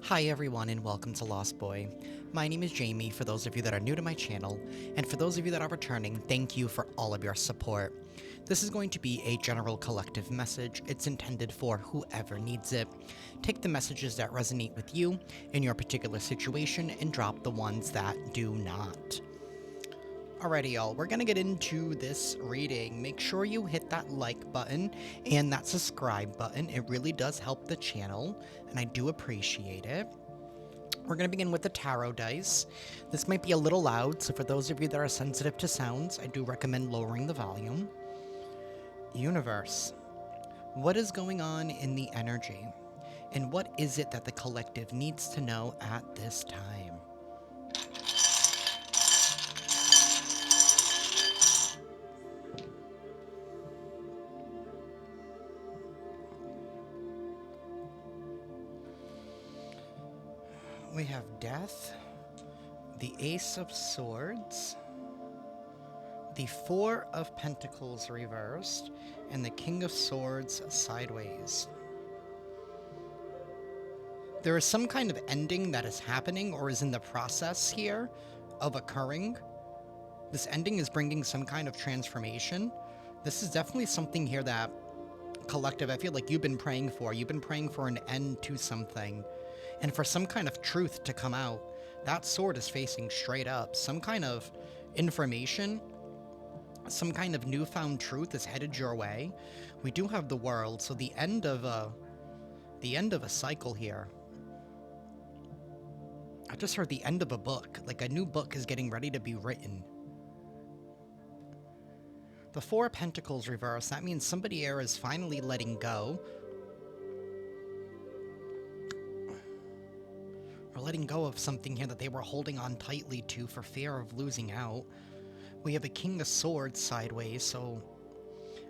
Hi everyone and welcome to Lost Boy. My name is Jamie for those of you that are new to my channel, and for those of you that are returning, thank you for all of your support. This is going to be a general collective message. It's intended for whoever needs it. Take the messages that resonate with you in your particular situation and drop the ones that do not. Alrighty, y'all, we're gonna get into this reading. Make sure you hit that like button and that subscribe button. It really does help the channel, and I do appreciate it. We're gonna begin with the tarot dice. This might be a little loud, so for those of you that are sensitive to sounds, I do recommend lowering the volume. Universe. What is going on in the energy? And what is it that the collective needs to know at this time? We have Death, the Ace of Swords, the Four of Pentacles reversed, and the King of Swords sideways. There is some kind of ending that is happening or is in the process here of occurring. This ending is bringing some kind of transformation. This is definitely something here that, collective, I feel like you've been praying for. You've been praying for an end to something and for some kind of truth to come out. That sword is facing straight up. Some kind of information, some kind of newfound truth is headed your way. We do have the World, so the end of a cycle here. I just heard the end of a book, like a new book is getting ready to be written. The Four of Pentacles reverse, that means somebody here is finally letting go. Or letting go of something here that they were holding on tightly to for fear of losing out. We have a King of Swords sideways, so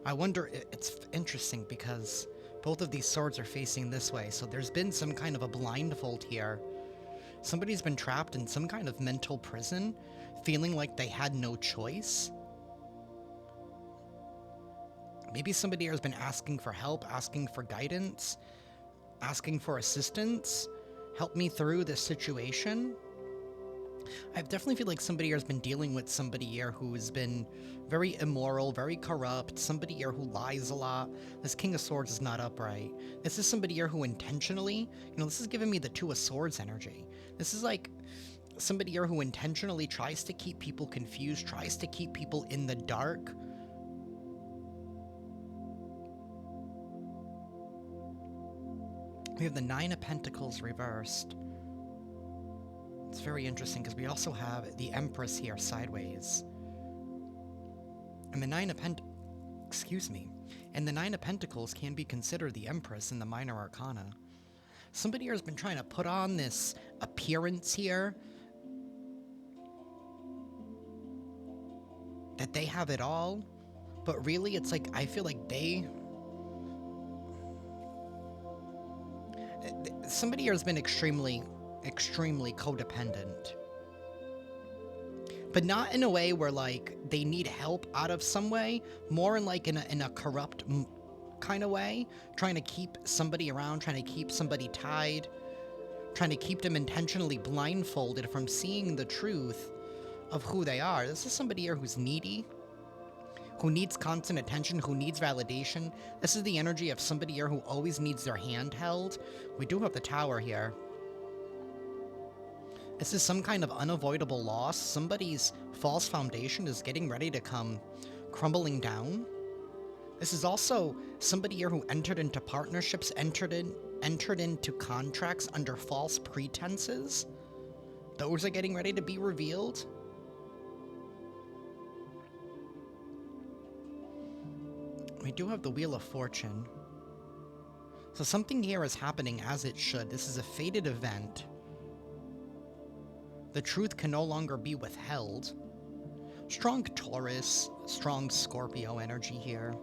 I wonder, it's interesting because both of these swords are facing this way, so there's been some kind of a blindfold here. Somebody's been trapped in some kind of mental prison, feeling like they had no choice. Maybe somebody here has been asking for help, asking for guidance, asking for assistance. Help me through this situation. I definitely feel like somebody here has been dealing with somebody here who has been very immoral, very corrupt, somebody here who lies a lot. This King of Swords is not upright. This is somebody here who intentionally, this is giving me the Two of Swords energy. This is like somebody here who intentionally tries to keep people confused, tries to keep people in the dark. We have the Nine of Pentacles reversed. It's very interesting because we also have the Empress here sideways. And the Nine of Pentacles can be considered the Empress in the Minor Arcana. Somebody here has been trying to put on this appearance here that they have it all, but really it's like, I feel like somebody here has been extremely codependent. But not in a way where, like, they need help out of some way, more in, like, in a corrupt kind of way, trying to keep somebody around, trying to keep somebody tied, trying to keep them intentionally blindfolded from seeing the truth of who they are. This is somebody here who's needy, who needs constant attention, who needs validation. This is the energy of somebody here who always needs their hand held. We do have the Tower here. This is some kind of unavoidable loss. Somebody's false foundation is getting ready to come crumbling down. This is also somebody here who entered into partnerships, entered into contracts under false pretenses. Those are getting ready to be revealed. We do have the Wheel of Fortune. So something here is happening as it should. This is a fated event. The truth can no longer be withheld. Strong Taurus, strong Scorpio energy here.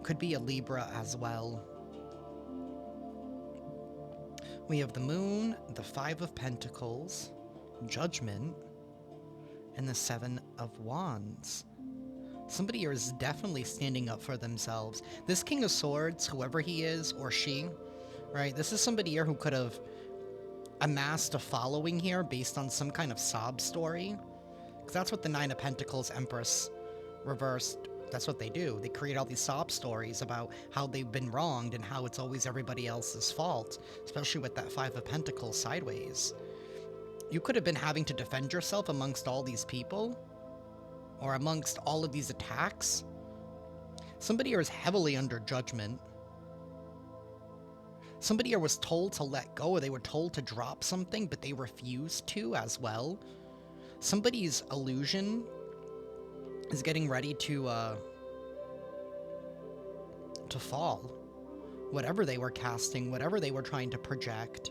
Could be a Libra as well. We have the Moon, the Five of Pentacles, Judgment, and the Seven of Wands. Somebody here is definitely standing up for themselves. This King of Swords, whoever he is or she, right? This is somebody here who could have amassed a following here based on some kind of sob story. Because that's what the Nine of Pentacles Empress reversed, that's what they do. They create all these sob stories about how they've been wronged and how it's always everybody else's fault, especially with that Five of Pentacles sideways. You could have been having to defend yourself amongst all these people, or amongst all of these attacks. Somebody here is heavily under judgment. Somebody here was told to let go, or they were told to drop something, but they refused to as well. Somebody's illusion is getting ready to fall. Whatever they were casting, whatever they were trying to project.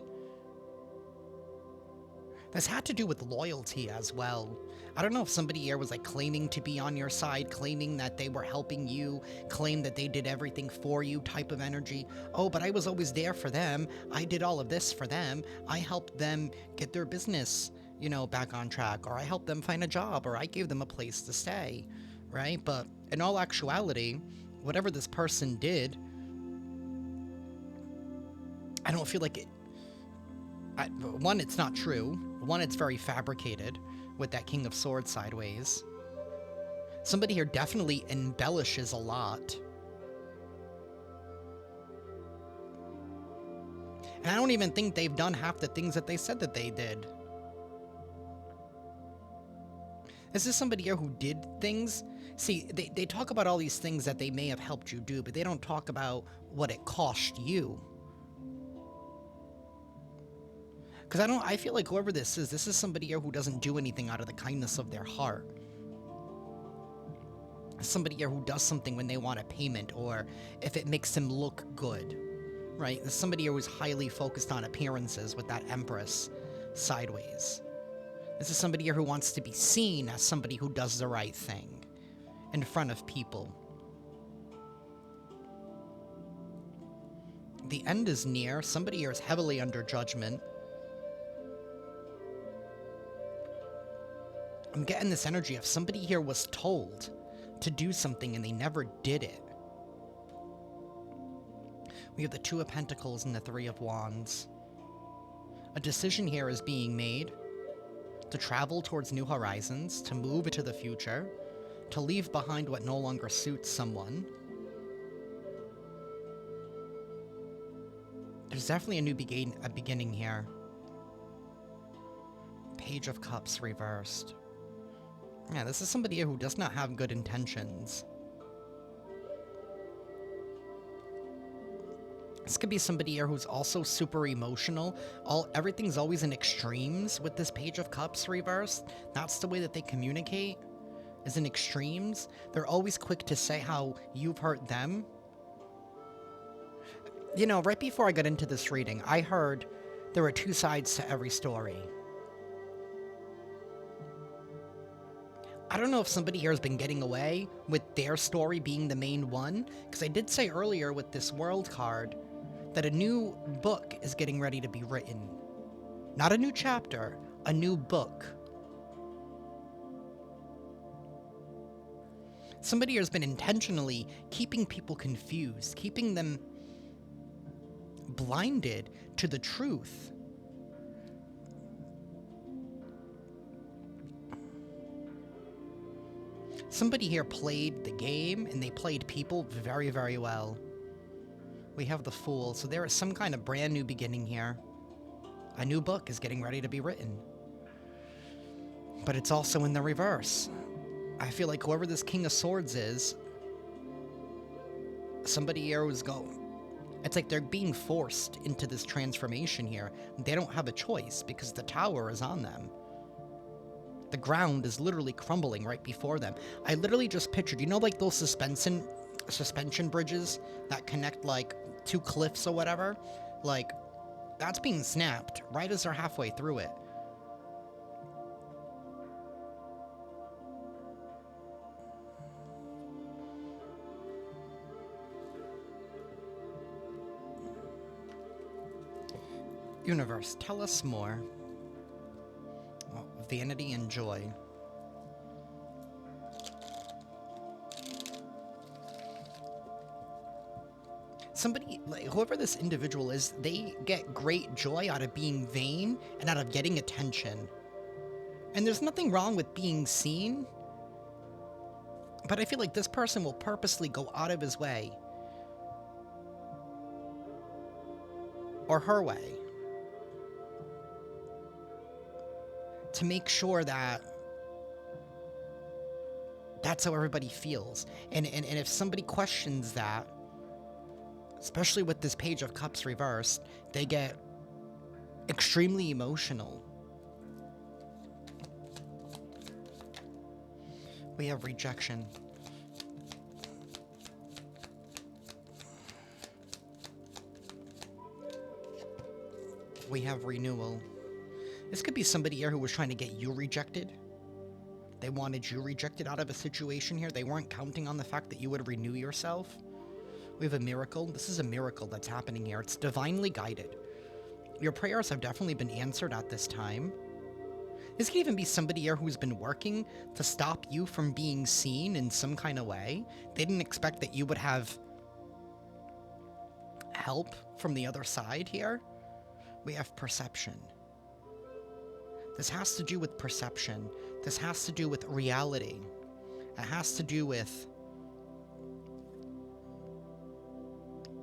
This had to do with loyalty as well. I don't know if somebody here was like claiming to be on your side, claiming that they were helping you, claim that they did everything for you type of energy. Oh, but I was always there for them. I did all of this for them. I helped them get their business, you know, back on track, or I helped them find a job, or I gave them a place to stay, right? But in all actuality, whatever this person did, I don't feel like it. One, it's not true. One, it's very fabricated with that King of Swords sideways. Somebody here definitely embellishes a lot. And I don't even think they've done half the things that they said that they did. This is somebody here who did things. See, they talk about all these things that they may have helped you do, but they don't talk about what it cost you. Because I feel like whoever this is somebody here who doesn't do anything out of the kindness of their heart. Somebody here who does something when they want a payment, or if it makes them look good, right? There's somebody here who's highly focused on appearances with that Empress sideways. This is somebody here who wants to be seen as somebody who does the right thing in front of people. The end is near. Somebody here is heavily under judgment. I'm getting this energy of somebody here was told to do something and they never did it. We have the Two of Pentacles and the Three of Wands. A decision here is being made to travel towards new horizons, to move into the future, to leave behind what no longer suits someone. There's definitely a new beginning here. Page of Cups reversed. Yeah, this is somebody who does not have good intentions. This could be somebody here who's also super emotional. Everything's always in extremes with this Page of Cups reversed. That's the way that they communicate, is in extremes. They're always quick to say how you've hurt them. You know, right before I got into this reading, I heard there were two sides to every story. I don't know if somebody here has been getting away with their story being the main one, because I did say earlier with this World card that a new book is getting ready to be written. Not a new chapter, a new book. Somebody here has been intentionally keeping people confused, keeping them blinded to the truth. Somebody here played the game, and they played people very, very well. We have the Fool, so there is some kind of brand new beginning here. A new book is getting ready to be written. But it's also in the reverse. I feel like whoever this King of Swords is, somebody here was going. It's like they're being forced into this transformation here. They don't have a choice because the tower is on them. The ground is literally crumbling right before them. I literally just pictured, you know, like those suspension bridges that connect like two cliffs or whatever? Like, that's being snapped right as they're halfway through it. Universe, tell us more. Oh, Vanity and Joy. somebody, like whoever this individual is, they get great joy out of being vain and out of getting attention. And there's nothing wrong with being seen, but I feel like this person will purposely go out of his way, or her way, to make sure that that's how everybody feels. And if somebody questions that, especially with this Page of Cups reversed, they get extremely emotional. We have rejection. We have renewal. This could be somebody here who was trying to get you rejected. They wanted you rejected out of a situation here. They weren't counting on the fact that you would renew yourself. We have a miracle. This is a miracle that's happening here. It's divinely guided. Your prayers have definitely been answered at this time. This could even be somebody here who's been working to stop you from being seen in some kind of way. They didn't expect that you would have help from the other side here. We have perception. This has to do with perception. This has to do with reality. It has to do with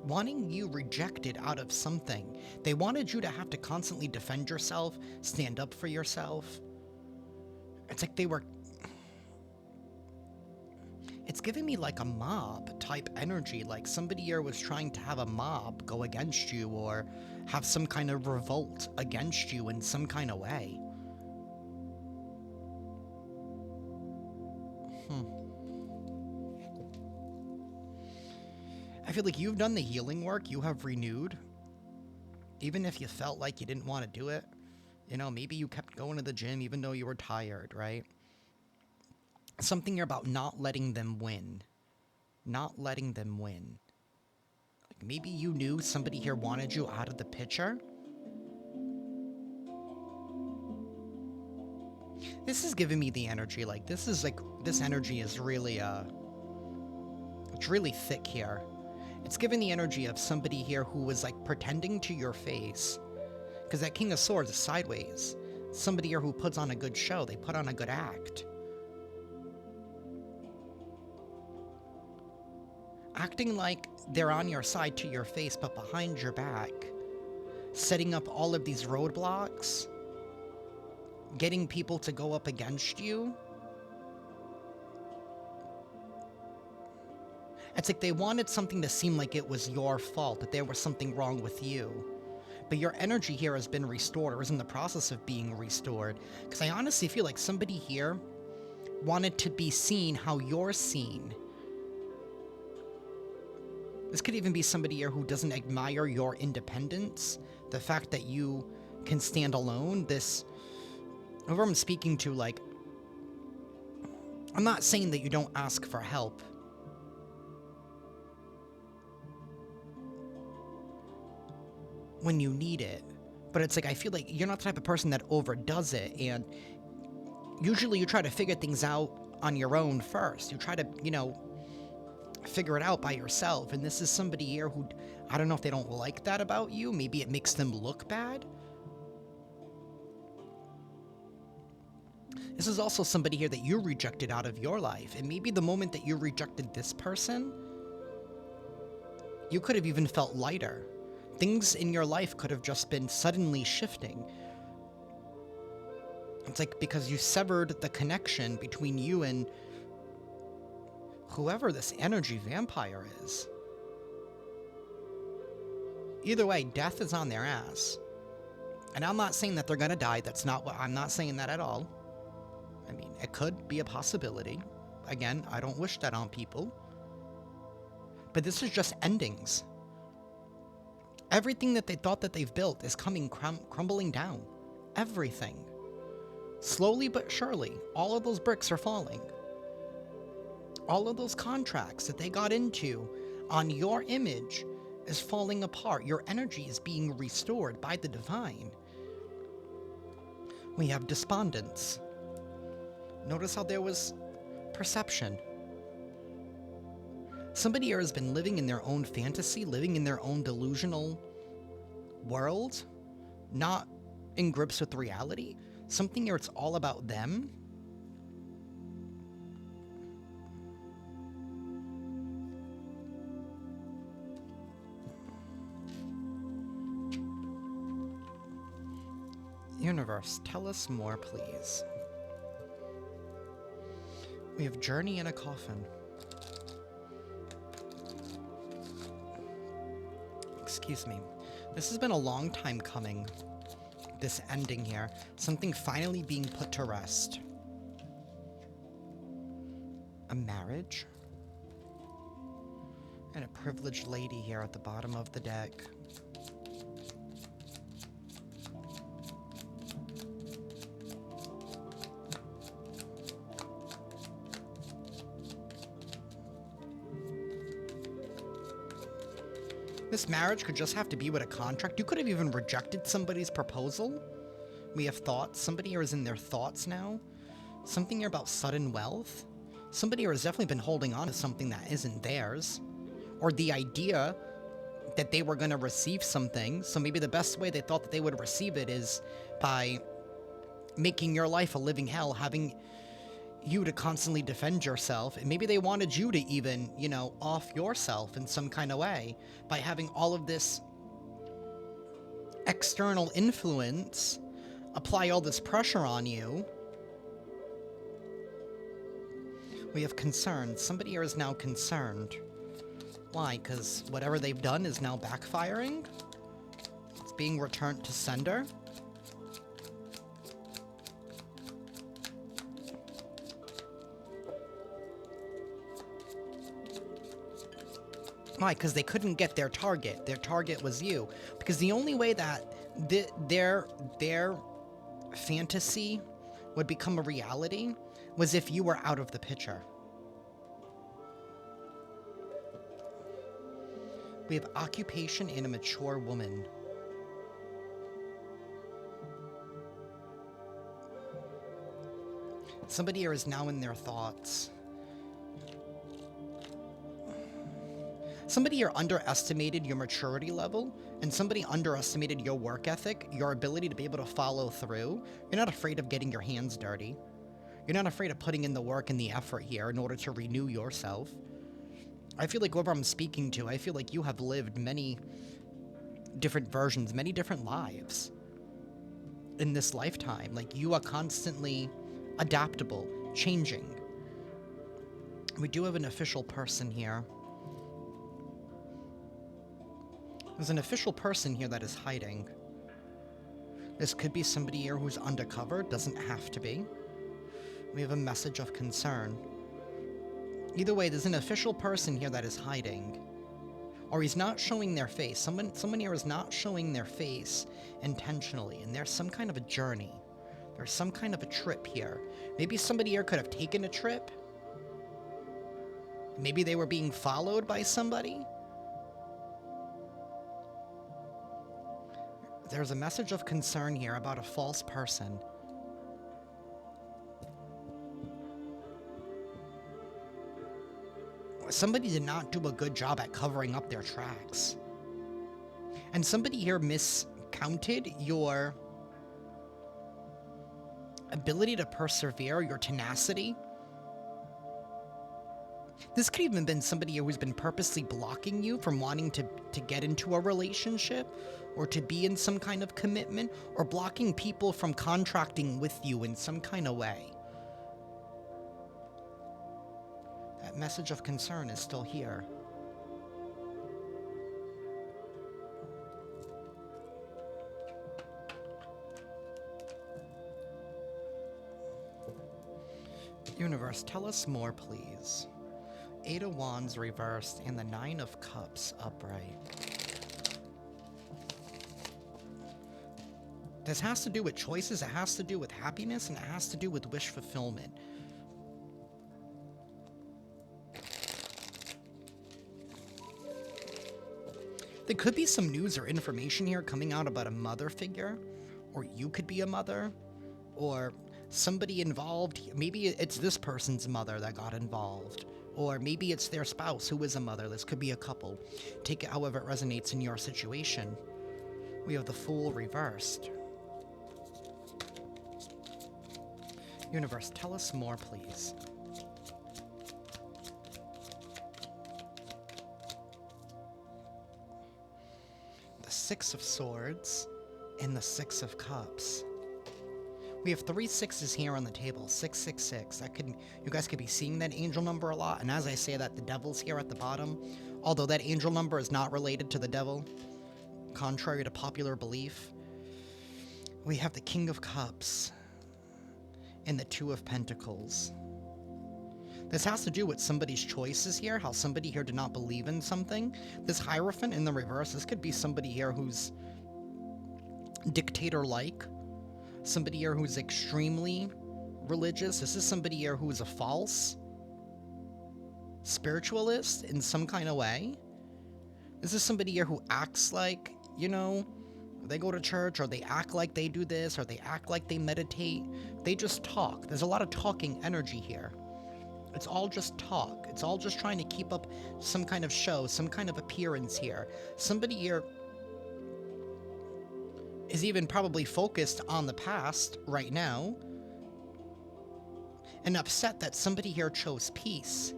wanting you rejected out of something. They wanted you to have to constantly defend yourself, stand up for yourself. It's like they were... It's giving me like a mob type energy, like somebody here was trying to have a mob go against you or have some kind of revolt against you in some kind of way. I feel like you've done the healing work, you have renewed. Even if you felt like you didn't want to do it, you know, maybe you kept going to the gym even though you were tired, right? Something here about not letting them win. Not letting them win. Like maybe you knew somebody here wanted you out of the picture. This is giving me the energy, like this is like, this energy is really, it's really thick here. It's giving the energy of somebody here who was like pretending to your face. Because that King of Swords is sideways. Somebody here who puts on a good show. They put on a good act. Acting like they're on your side to your face, but behind your back. Setting up all of these roadblocks. Getting people to go up against you. It's like they wanted something to seem like it was your fault, that there was something wrong with you. But your energy here has been restored, or is in the process of being restored. Because I honestly feel like somebody here wanted to be seen how you're seen. This could even be somebody here who doesn't admire your independence. The fact that you can stand alone. This, whoever I'm speaking to, like, I'm not saying that you don't ask for help. When you need it, but it's like I feel like you're not the type of person that overdoes it, and usually you try to figure things out on your own first. You try to, you know, figure it out by yourself, and this is somebody here who, I don't know if they don't like that about you. Maybe it makes them look bad. This is also somebody here that you rejected out of your life, and maybe the moment that you rejected this person, you could have even felt lighter. Things in your life could have just been suddenly shifting. It's like because you severed the connection between you and whoever this energy vampire is. Either way, death is on their ass. And I'm not saying that they're gonna die. That's not what, I'm not saying that at all. I mean, it could be a possibility. Again, I don't wish that on people. But this is just endings. Everything that they thought that they've built is coming crumbling down. Everything. Slowly but surely, all of those bricks are falling. All of those contracts that they got into on your image is falling apart. Your energy is being restored by the divine. We have despondence. Notice how there was perception. Somebody here has been living in their own fantasy, living in their own delusional world, not in grips with reality. Something here, it's all about them. Universe, tell us more, please. We have Journey in a Coffin. Excuse me. This has been a long time coming. This ending here. Something finally being put to rest. A marriage. And a privileged lady here at the bottom of the deck. This marriage could just have to be with a contract. You could have even rejected somebody's proposal. We have thoughts. Somebody here is in their thoughts now. Something here about sudden wealth. Somebody here has definitely been holding on to something that isn't theirs. Or the idea that they were going to receive something. So maybe the best way they thought that they would receive it is by making your life a living hell, having you to constantly defend yourself, and maybe they wanted you to even, you know, off yourself in some kind of way by having all of this external influence apply all this pressure on you. We have concerns. Somebody here is now concerned. Why? Because whatever they've done is now backfiring? It's being returned to sender? Why? Because they couldn't get their target. Their target was you. Because the only way that their fantasy would become a reality was if you were out of the picture. We have occupation in a mature woman. Somebody here is now in their thoughts. Somebody here underestimated your maturity level, and somebody underestimated your work ethic, your ability to be able to follow through. You're not afraid of getting your hands dirty. You're not afraid of putting in the work and the effort here in order to renew yourself. I feel like whoever I'm speaking to, I feel like you have lived many different versions, many different lives in this lifetime. Like, you are constantly adaptable, changing. We do have an official person here. There's an official person here that is hiding. This could be somebody here who's undercover, doesn't have to be. We have a message of concern. Either way, there's an official person here that is hiding. Or he's not showing their face. Someone here is not showing their face intentionally, and there's some kind of a journey. There's some kind of a trip here. Maybe somebody here could have taken a trip. Maybe they were being followed by somebody. There's a message of concern here about a false person. Somebody did not do a good job at covering up their tracks. And somebody here miscounted your ability to persevere, your tenacity. This could even have been somebody who's been purposely blocking you from wanting to get into a relationship or to be in some kind of commitment, or blocking people from contracting with you in some kind of way. That message of concern is still here. Universe, tell us more, please. 8 of Wands reversed and the 9 of Cups upright. This has to do with choices, it has to do with happiness, and it has to do with wish fulfillment. There could be some news or information here coming out about a mother figure, or you could be a mother, or somebody involved. Maybe it's this person's mother that got involved, or maybe it's their spouse who is a mother. This could be a couple. Take it however it resonates in your situation. We have the Fool reversed. Universe, tell us more, please. The Six of Swords and the Six of Cups. We have 3 sixes here on the table. 666. You guys could be seeing that angel number a lot. And as I say that, the devil's here at the bottom. Although that angel number is not related to the devil, contrary to popular belief. We have the King of Cups and the Two of Pentacles. This has to do with somebody's choices here, how somebody here did not believe in something. This Hierophant in the reverse, this could be somebody here who's dictator-like. Somebody here who's extremely religious. This is somebody here who is a false spiritualist in some kind of way. This is somebody here who acts like, you know, they go to church, or they act like they do this, or they act like they meditate. They just talk. There's a lot of talking energy here. It's all just talk. It's all just trying to keep up some kind of show, some kind of appearance here. Somebody here is even probably focused on the past right now and upset that somebody here chose peace.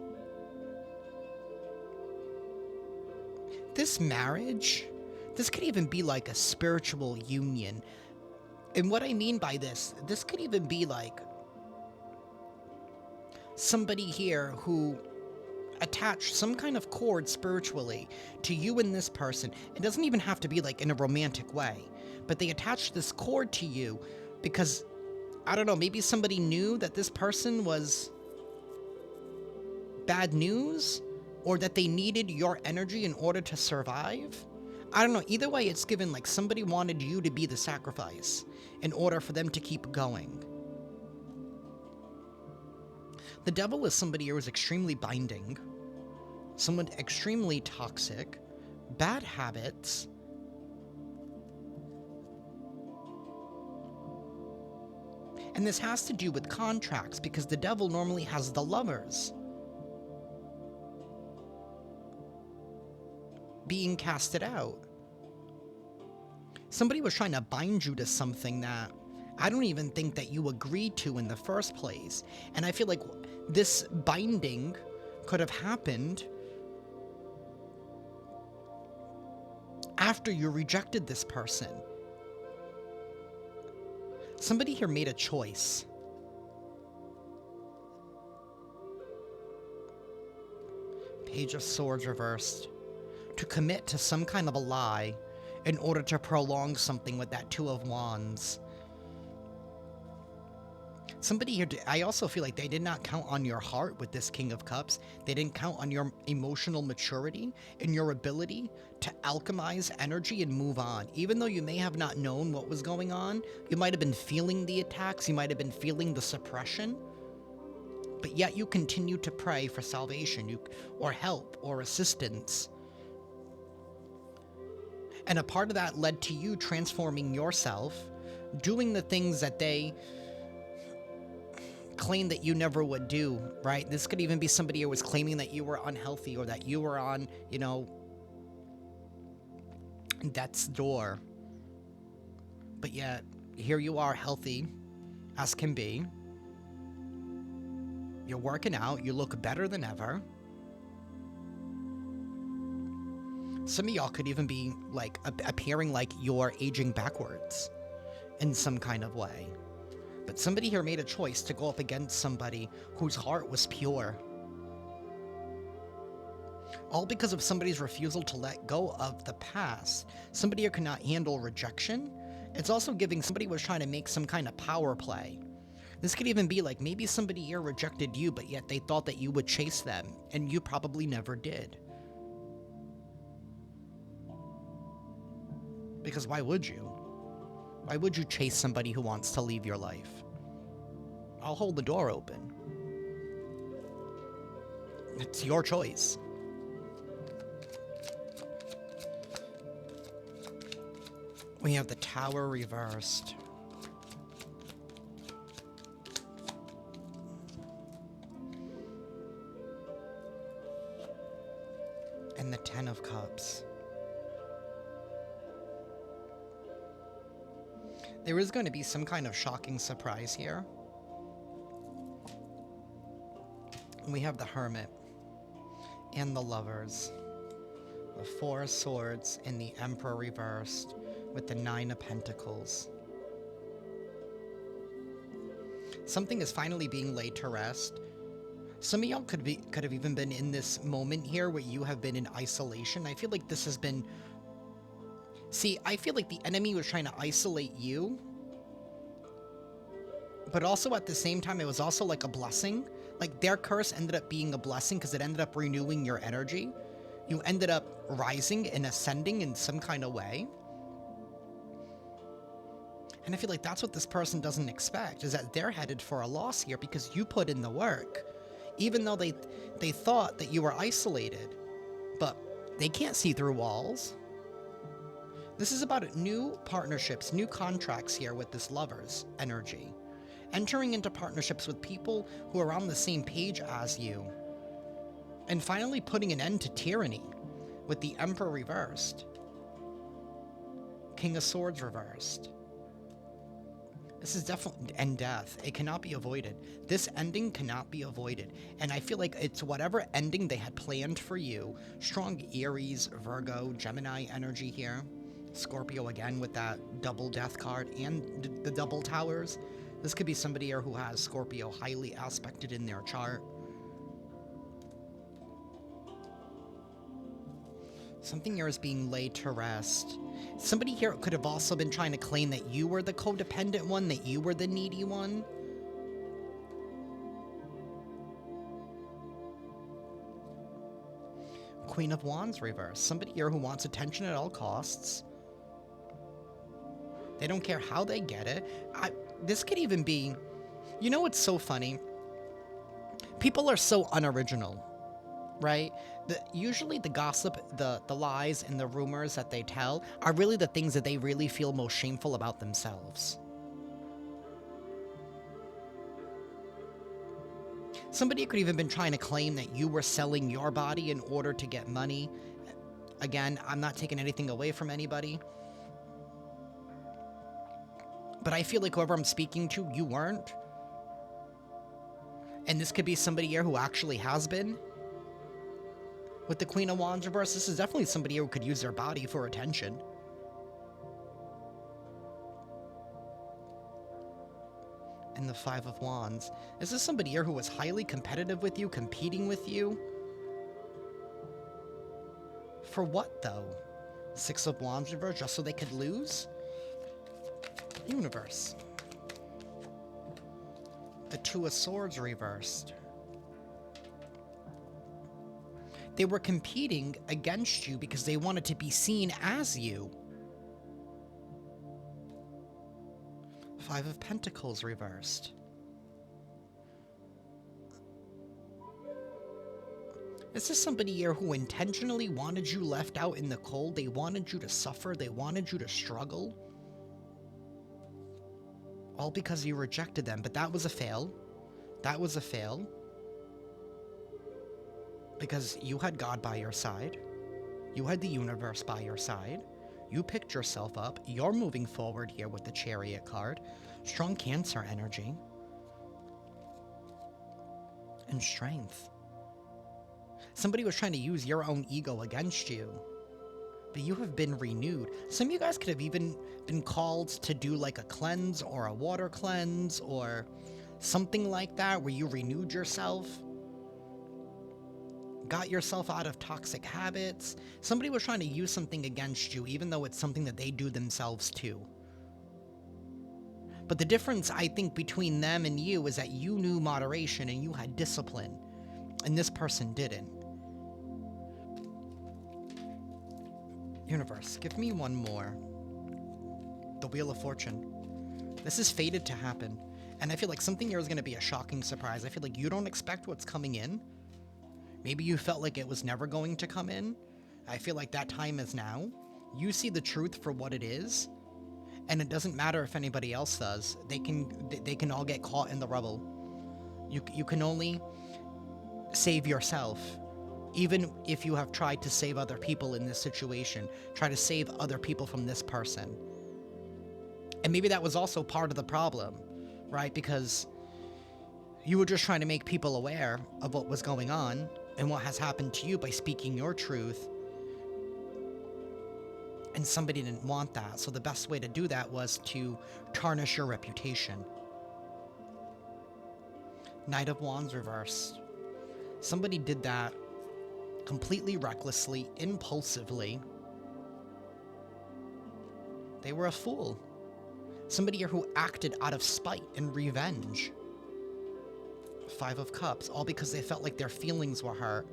This marriage, this could even be like a spiritual union. And what I mean by this could even be like somebody here who attached some kind of cord spiritually to you and this person. It doesn't even have to be like in a romantic way, but they attached this cord to you because, I don't know, maybe somebody knew that this person was bad news, or that they needed your energy in order to survive. I don't know. Either way, it's given like somebody wanted you to be the sacrifice in order for them to keep going. The devil is somebody who is extremely binding, someone extremely toxic, bad habits, and this has to do with contracts because the devil normally has the Lovers being casted out. Somebody was trying to bind you to something that I don't even think that you agreed to in the first place. And I feel like this binding could have happened after you rejected this person. Somebody here made a choice. Page of Swords reversed. To commit to some kind of a lie in order to prolong something with that Two of Wands. Somebody here, I also feel like they did not count on your heart with this King of Cups. They didn't count on your emotional maturity and your ability to alchemize energy and move on. Even though you may have not known what was going on, you might have been feeling the attacks, you might have been feeling the suppression, but yet you continue to pray for salvation, or help, or assistance. And a part of that led to you transforming yourself, doing the things that they claim that you never would do, right? This could even be somebody who was claiming that you were unhealthy, or that you were on, you know, death's door. But yet, here you are, healthy as can be. You're working out, you look better than ever. Some of y'all could even be, like, appearing like you're aging backwards in some kind of way. But somebody here made a choice to go up against somebody whose heart was pure. All because of somebody's refusal to let go of the past. Somebody here could not handle rejection. It's also giving somebody was trying to make some kind of power play. This could even be like maybe somebody here rejected you, but yet they thought that you would chase them, and you probably never did. Because why would you? Why would you chase somebody who wants to leave your life? I'll hold the door open. It's your choice. We have the Tower reversed. And the Ten of Cups. There is going to be some kind of shocking surprise here. We have the Hermit and the Lovers, the Four of Swords, and the Emperor reversed with the Nine of Pentacles. Something is finally being laid to rest. Some of y'all could have even been in this moment here where you have been in isolation. I feel like this has been... See, I feel like the enemy was trying to isolate you, but also at the same time, it was also like a blessing. Like, their curse ended up being a blessing because it ended up renewing your energy. You ended up rising and ascending in some kind of way. And I feel like that's what this person doesn't expect, is that they're headed for a loss here because you put in the work. Even though they thought that you were isolated, but they can't see through walls. This is about new partnerships, new contracts here with this Lover's energy. Entering into partnerships with people who are on the same page as you. And finally putting an end to tyranny with the Emperor reversed. King of Swords reversed. This is definitely... And death. It cannot be avoided. This ending cannot be avoided. And I feel like it's whatever ending they had planned for you. Strong Aries, Virgo, Gemini energy here. Scorpio again with that double death card and the double towers. This could be somebody here who has Scorpio highly aspected in their chart. Something here is being laid to rest. Somebody here could have also been trying to claim that you were the codependent one, that you were the needy one. Queen of Wands reversed. Somebody here who wants attention at all costs. They don't care how they get it. This could even be... You know what's so funny? People are so unoriginal, right? Usually the gossip, the lies, and the rumors that they tell are really the things that they really feel most shameful about themselves. Somebody could even been trying to claim that you were selling your body in order to get money. Again, I'm not taking anything away from anybody. But I feel like whoever I'm speaking to, you weren't. And this could be somebody here who actually has been. With the Queen of Wands reverse, this is definitely somebody who could use their body for attention. And the Five of Wands. Is this somebody here who was highly competitive with you, competing with you? For what, though? Six of Wands reverse, just so they could lose? Universe. The Two of Swords reversed. They were competing against you because they wanted to be seen as you. Five of Pentacles reversed. Is this somebody here who intentionally wanted you left out in the cold? They wanted you to suffer. They wanted you to struggle. All because you rejected them. But that was a fail. That was a fail. Because you had God by your side. You had the universe by your side. You picked yourself up. You're moving forward here with the Chariot card. Strong Cancer energy. And strength. Somebody was trying to use your own ego against you. But you have been renewed. Some of you guys could have even been called to do like a cleanse or a water cleanse or something like that where you renewed yourself. Got yourself out of toxic habits. Somebody was trying to use something against you, even though it's something that they do themselves too. But the difference, I think, between them and you is that you knew moderation and you had discipline, and this person didn't. Universe, give me one more. The Wheel of Fortune. This is fated to happen, and I feel like something here is going to be a shocking surprise. I feel like you don't expect what's coming in. Maybe you felt like it was never going to come in. I feel like that time is now. You see the truth for what it is, and it doesn't matter if anybody else does. They can all get caught in the rubble. You can only save yourself. Even if you have tried to save other people in this situation, try to save other people from this person. And maybe that was also part of the problem, right? Because you were just trying to make people aware of what was going on and what has happened to you by speaking your truth. And somebody didn't want that. So the best way to do that was to tarnish your reputation. Knight of Wands reversed. Somebody did that completely recklessly, impulsively. They were a fool. Somebody here who acted out of spite and revenge. Five of Cups, all because they felt like their feelings were hurt.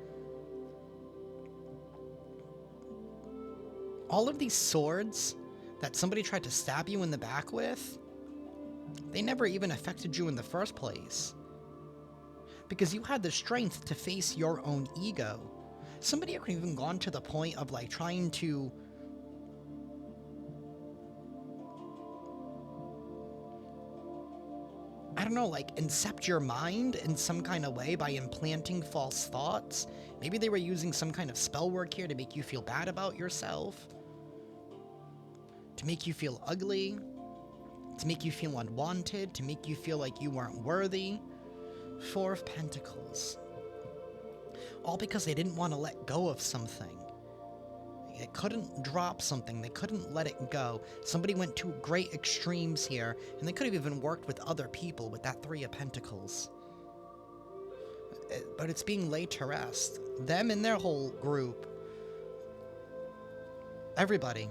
All of these swords that somebody tried to stab you in the back with, they never even affected you in the first place. Because you had the strength to face your own ego. Somebody could even gone to the point of like trying to I don't know, like incept your mind in some kind of way by implanting false thoughts. Maybe they were using some kind of spell work here to make you feel bad about yourself, to make you feel ugly, to make you feel unwanted, to make you feel like you weren't worthy. Four of Pentacles. All because they didn't want to let go of something. They couldn't drop something. They couldn't let it go. Somebody went to great extremes here, and they could have even worked with other people with that Three of Pentacles. But it's being laid to rest. Them and their whole group. Everybody.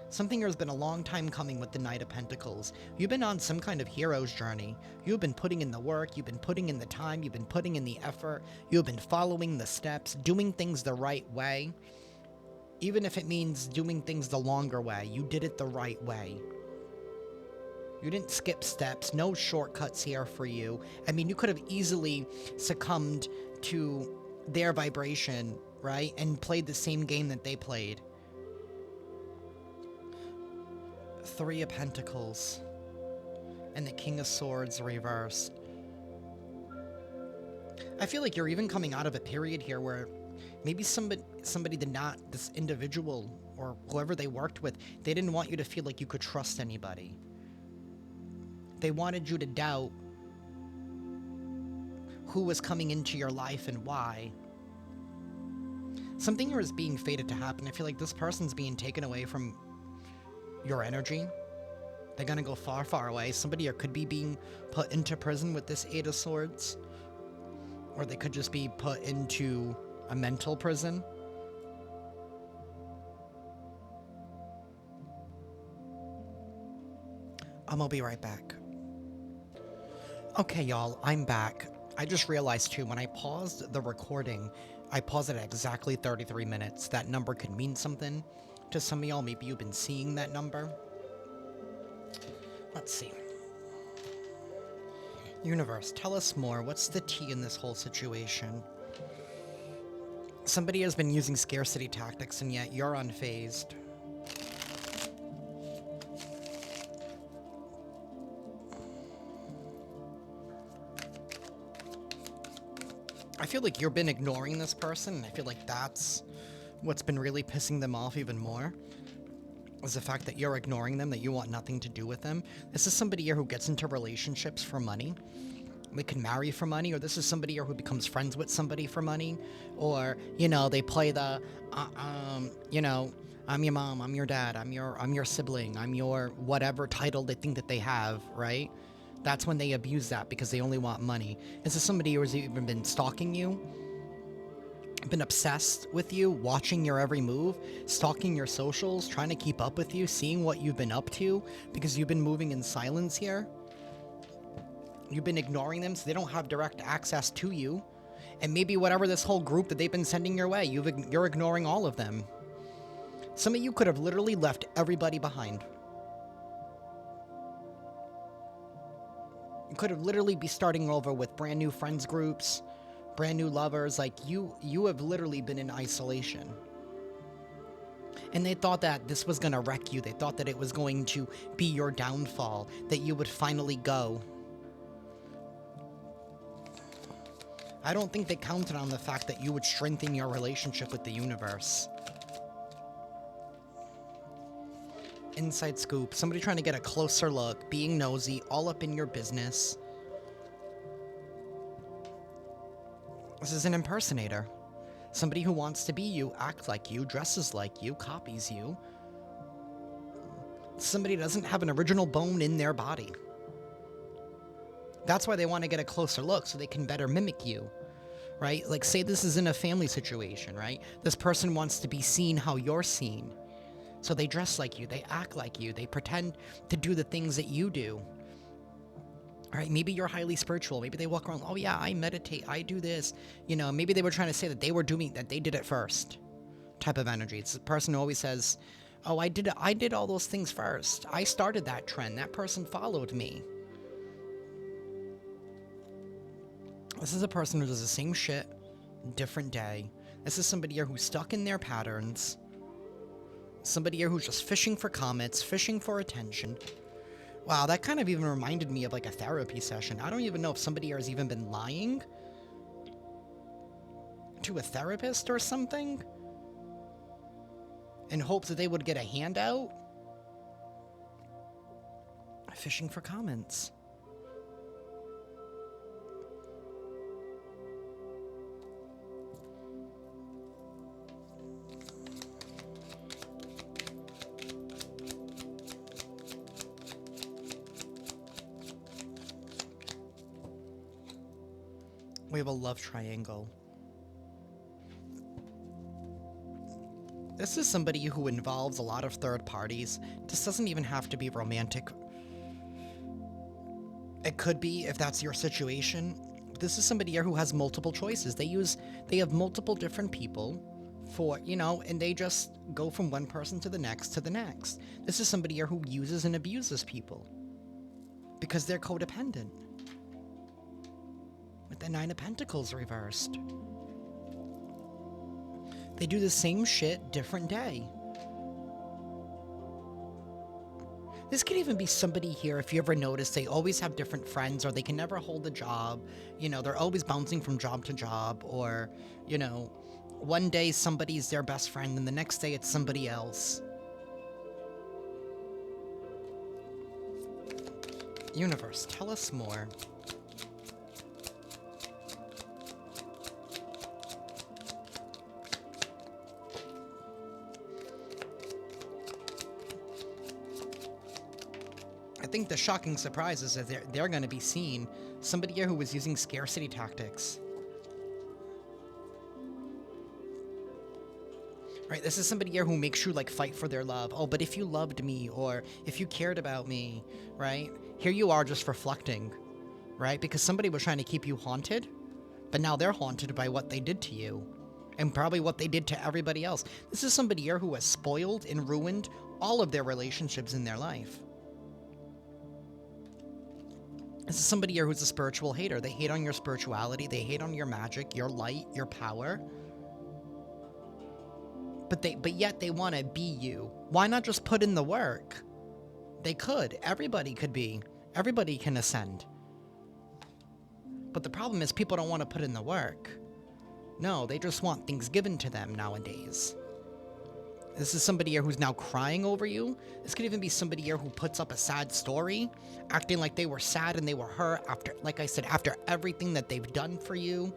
Something here has been a long time coming with the Knight of Pentacles. You've been on some kind of hero's journey. You've been putting in the work, you've been putting in the time, you've been putting in the effort, you've been following the steps, doing things the right way. Even if it means doing things the longer way, you did it the right way. You didn't skip steps, no shortcuts here for you. I mean, you could have easily succumbed to their vibration, right? And played the same game that they played. Three of Pentacles and the King of Swords reversed. I feel like you're even coming out of a period here where maybe somebody did not, this individual or whoever they worked with, they didn't want you to feel like you could trust anybody. They wanted you to doubt who was coming into your life and why. Something here is being fated to happen. I feel like this person's being taken away from your energy. They're gonna go far, far away. Somebody here could be being put into prison with this Eight of Swords. Or they could just be put into a mental prison. I'm gonna be right back. Okay, y'all, I'm back. I just realized too, when I paused the recording, I paused it at exactly 33 minutes. That number could mean something to some of y'all. Maybe you've been seeing that number. Let's see. Universe, tell us more. What's the tea in this whole situation? Somebody has been using scarcity tactics, and yet you're unfazed. I feel like you've been ignoring this person, and I feel like that's what's been really pissing them off even more, is the fact that you're ignoring them, that you want nothing to do with them. This is somebody here who gets into relationships for money. They can marry for money, or this is somebody here who becomes friends with somebody for money, or, you know, they play the, you know, I'm your mom, I'm your dad, I'm your sibling, I'm your whatever title they think that they have, right? That's when they abuse that because they only want money. This is somebody who has even been stalking you, been obsessed with you, watching your every move, stalking your socials, trying to keep up with you, seeing what you've been up to, because you've been moving in silence here. You've been ignoring them, so they don't have direct access to you. And maybe whatever this whole group that they've been sending your way, you're ignoring all of them. Some of you could have literally left everybody behind. You could have literally be starting over with brand new friends groups, brand new lovers. Like, you have literally been in isolation. And they thought that this was going to wreck you. They thought that it was going to be your downfall, that you would finally go. I don't think they counted on the fact that you would strengthen your relationship with the universe. Inside scoop, somebody trying to get a closer look, being nosy, all up in your business. This is an impersonator. Somebody who wants to be you, act like you, dresses like you, copies you. Somebody doesn't have an original bone in their body. That's why they want to get a closer look, so they can better mimic you, right? Like, say this is in a family situation, right? This person wants to be seen how you're seen. So they dress like you, they act like you, they pretend to do the things that you do. All right, maybe you're highly spiritual. Maybe they walk around, oh yeah, I meditate, I do this. You know, maybe they were trying to say that they were doing, that they did it first type of energy. It's the person who always says, oh, I did all those things first. I started that trend. That person followed me. This is a person who does the same shit, different day. This is somebody here who's stuck in their patterns. Somebody here who's just fishing for comments, fishing for attention. Wow, that kind of even reminded me of like a therapy session. I don't even know if somebody here has even been lying to a therapist or something in hopes that they would get a handout. Fishing for comments. We have a love triangle. This is somebody who involves a lot of third parties. This doesn't even have to be romantic. It could be if that's your situation. This is somebody here who has multiple choices. They have multiple different people for, you know, and they just go from one person to the next to the next. This is somebody here who uses and abuses people because they're codependent. With the Nine of Pentacles reversed. They do the same shit, different day. This could even be somebody here, if you ever notice, they always have different friends, or they can never hold a job. You know, they're always bouncing from job to job, or, you know, one day somebody's their best friend, and the next day it's somebody else. Universe, tell us more. I think the shocking surprise is that they're going to be seen. Somebody here who was using scarcity tactics. Right, this is somebody here who makes you, like, fight for their love. Oh, but if you loved me, or if you cared about me, right? Here you are just reflecting, right? Because somebody was trying to keep you haunted, but now they're haunted by what they did to you. And probably what they did to everybody else. This is somebody here who has spoiled and ruined all of their relationships in their life. This is somebody here who's a spiritual hater. They hate on your spirituality. They hate on your magic, your light, your power. But yet they want to be you. Why not just put in the work? They could. Everybody could be. Everybody can ascend. But the problem is people don't want to put in the work. No, they just want things given to them nowadays. This is somebody here who's now crying over you. This could even be somebody here who puts up a sad story, acting like they were sad and they were hurt after, like I said, after everything that they've done for you.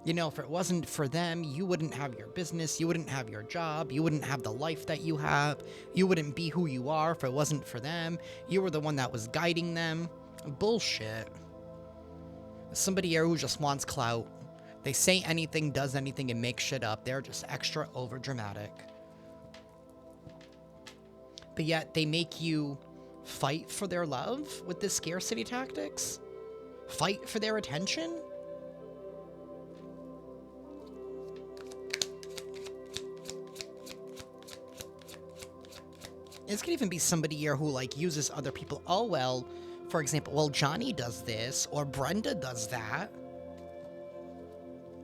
You know, if it wasn't for them, you wouldn't have your business, you wouldn't have your job, you wouldn't have the life that you have, you wouldn't be who you are if it wasn't for them. You were the one that was guiding them. Bullshit. Somebody here who just wants clout. They say anything, does anything, and make shit up. They're just extra over dramatic. But yet they make you fight for their love with this scarcity tactics? Fight for their attention? This could even be somebody here who, like, uses other people. Oh, well, for example, well, Johnny does this, or Brenda does that.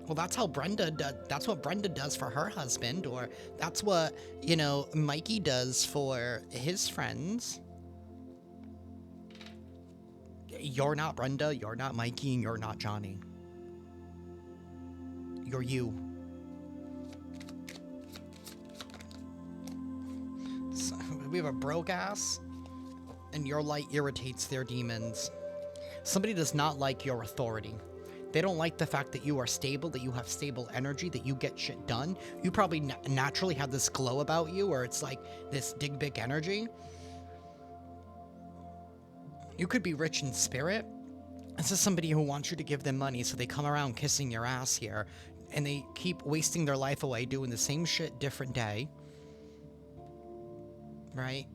Well, that's how Brenda does. That's what Brenda does for her husband, or that's what, you know, Mikey does for his friends. You're not Brenda, you're not Mikey, and you're not Johnny. You're you. So, we have a broke ass, and your light irritates their demons. Somebody does not like your authority. They don't like the fact that you are stable, that you have stable energy, that you get shit done. You probably naturally have this glow about you, or it's like this dig big energy. You could be rich in spirit. This is somebody who wants you to give them money, so they come around kissing your ass here, and they keep wasting their life away doing the same shit different day. Right?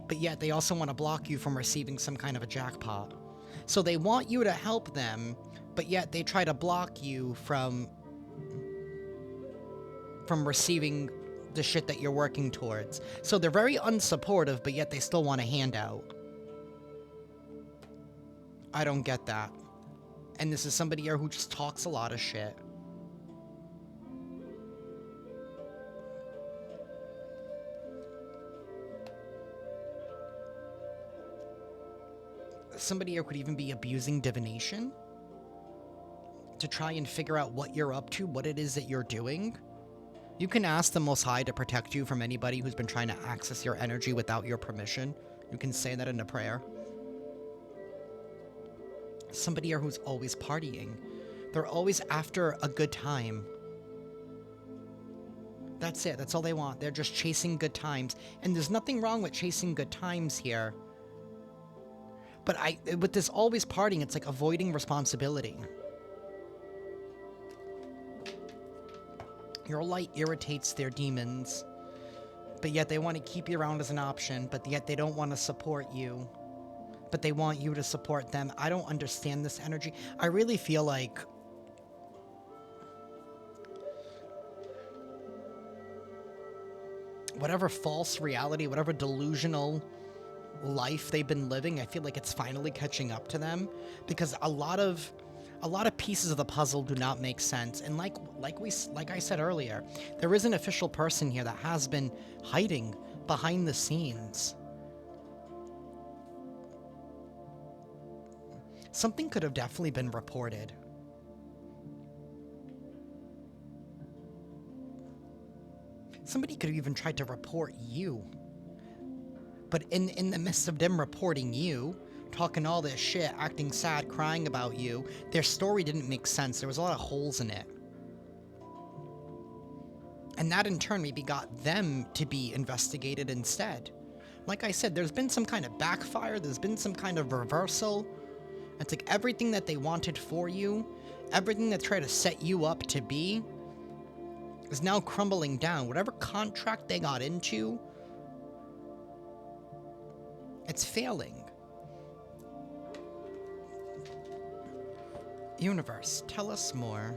But yet they also want to block you from receiving some kind of a jackpot. So they want you to help them, but yet they try to block you from receiving the shit that you're working towards. So they're very unsupportive, but yet they still want a handout. I don't get that. And this is somebody here who just talks a lot of shit. Somebody here could even be abusing divination to try and figure out what you're up to, what it is that you're doing. You can ask the Most High to protect you from anybody who's been trying to access your energy without your permission. You can say that in a prayer. Somebody here who's always partying. They're always after a good time. That's it. That's all they want. They're just chasing good times. And there's nothing wrong with chasing good times here. But with this always partying, it's like avoiding responsibility. Your light irritates their demons, but yet they want to keep you around as an option, but yet they don't want to support you, but they want you to support them. I don't understand this energy. I really feel like whatever false reality, whatever delusional life they've been living, I feel like it's finally catching up to them, because a lot of pieces of the puzzle do not make sense. And like I said earlier, there is an official person here that has been hiding behind the scenes. Something could have definitely been reported. Somebody could have even tried to report you. But in the midst of them reporting you, talking all this shit, acting sad, crying about you, their story didn't make sense. There was a lot of holes in it. And that in turn maybe got them to be investigated instead. Like I said, there's been some kind of backfire, there's been some kind of reversal. It's like everything that they wanted for you, everything that tried to set you up to be, is now crumbling down. Whatever contract they got into, it's failing. Universe, tell us more.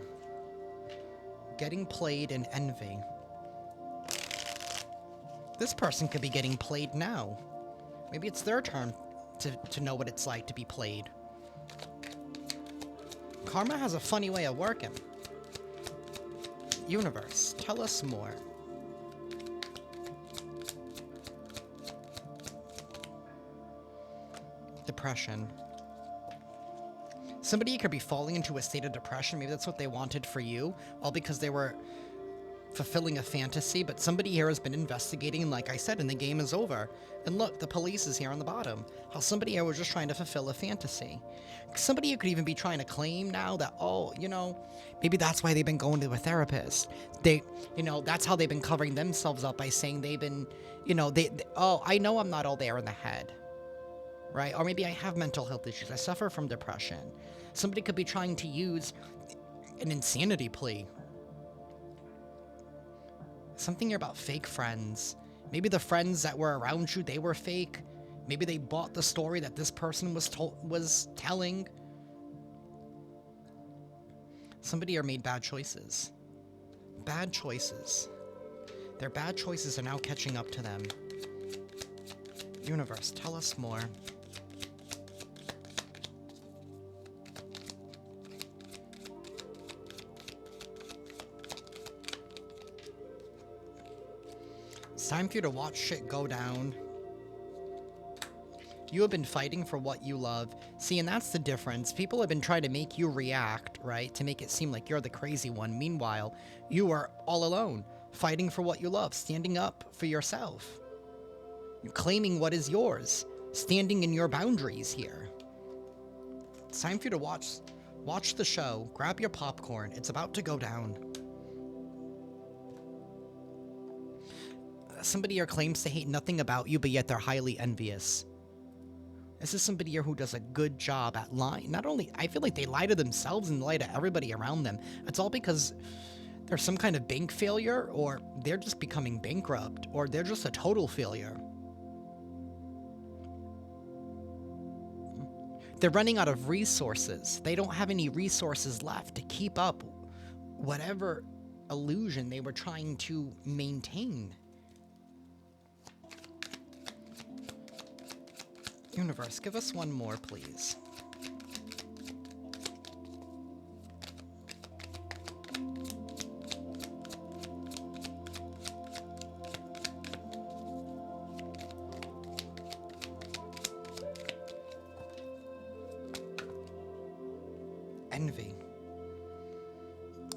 Getting played in envy. This person could be getting played now. Maybe it's their turn to know what it's like to be played. Karma has a funny way of working. Universe, tell us more. Depression. Somebody could be falling into a state of depression. Maybe that's what they wanted for you, all because they were fulfilling a fantasy. But somebody here has been investigating, and like I said, and the game is over. And look, the police is here on the bottom. How somebody here was just trying to fulfill a fantasy. Somebody could even be trying to claim now that, oh, you know, maybe that's why they've been going to a therapist. They, you know, that's how they've been covering themselves up by saying they've been, you know, oh, I know I'm not all there in the head. Right? Or maybe I have mental health issues. I suffer from depression. Somebody could be trying to use an insanity plea. Something here about fake friends. Maybe the friends that were around you, they were fake. Maybe they bought the story that this person was telling. Somebody here made bad choices. Bad choices. Their bad choices are now catching up to them. Universe, tell us more. It's time for you to watch shit go down. You have been fighting for what you love. See, and that's the difference. People have been trying to make you react, right? To make it seem like you're the crazy one. Meanwhile, you are all alone, fighting for what you love, standing up for yourself. You're claiming what is yours, standing in your boundaries here. It's time for you to watch the show, grab your popcorn. It's about to go down. Somebody here claims to hate nothing about you, but yet they're highly envious. This is somebody here who does a good job at lying. Not only, I feel like they lie to themselves and lie to everybody around them. It's all because there's some kind of bank failure, or they're just becoming bankrupt, or they're just a total failure. They're running out of resources. They don't have any resources left to keep up whatever illusion they were trying to maintain. Universe, give us one more, please. Envy.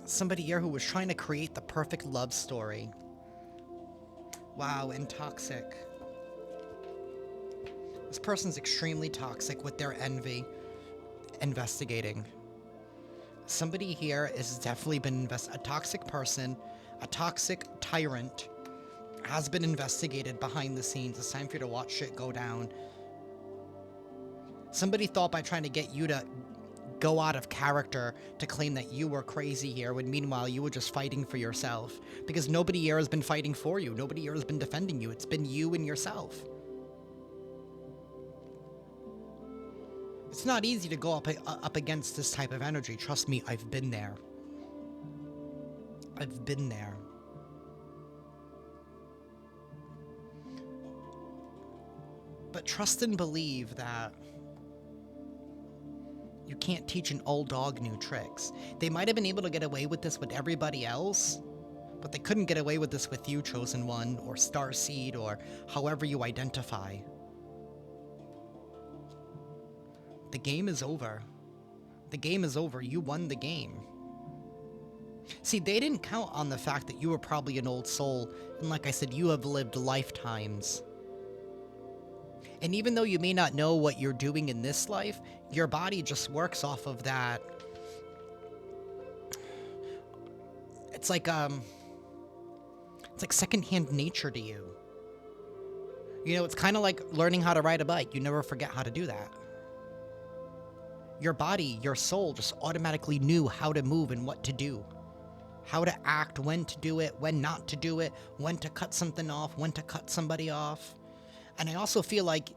Somebody here who was trying to create the perfect love story. Wow, and toxic. This person's extremely toxic with their envy. Investigating. Somebody here has definitely been a toxic person, a toxic tyrant, has been investigated behind the scenes. It's time for you to watch shit go down. Somebody thought by trying to get you to go out of character to claim that you were crazy here, when meanwhile you were just fighting for yourself. Because nobody here has been fighting for you. Nobody here has been defending you. It's been you and yourself. It's not easy to go up against this type of energy. Trust me, I've been there. I've been there. But trust and believe that you can't teach an old dog new tricks. They might have been able to get away with this with everybody else, but they couldn't get away with this with you, Chosen One, or Starseed, or however you identify. The game is over. The game is over. You won the game. See, they didn't count on the fact that you were probably an old soul, and like I said, you have lived lifetimes. And even though you may not know what you're doing in this life, your body just works off of that. It's like secondhand nature to you. You know, it's kind of like learning how to ride a bike. You never forget how to do that. Your body, your soul just automatically knew how to move and what to do. How to act, when to do it, when not to do it, when to cut something off, when to cut somebody off. And I also feel like,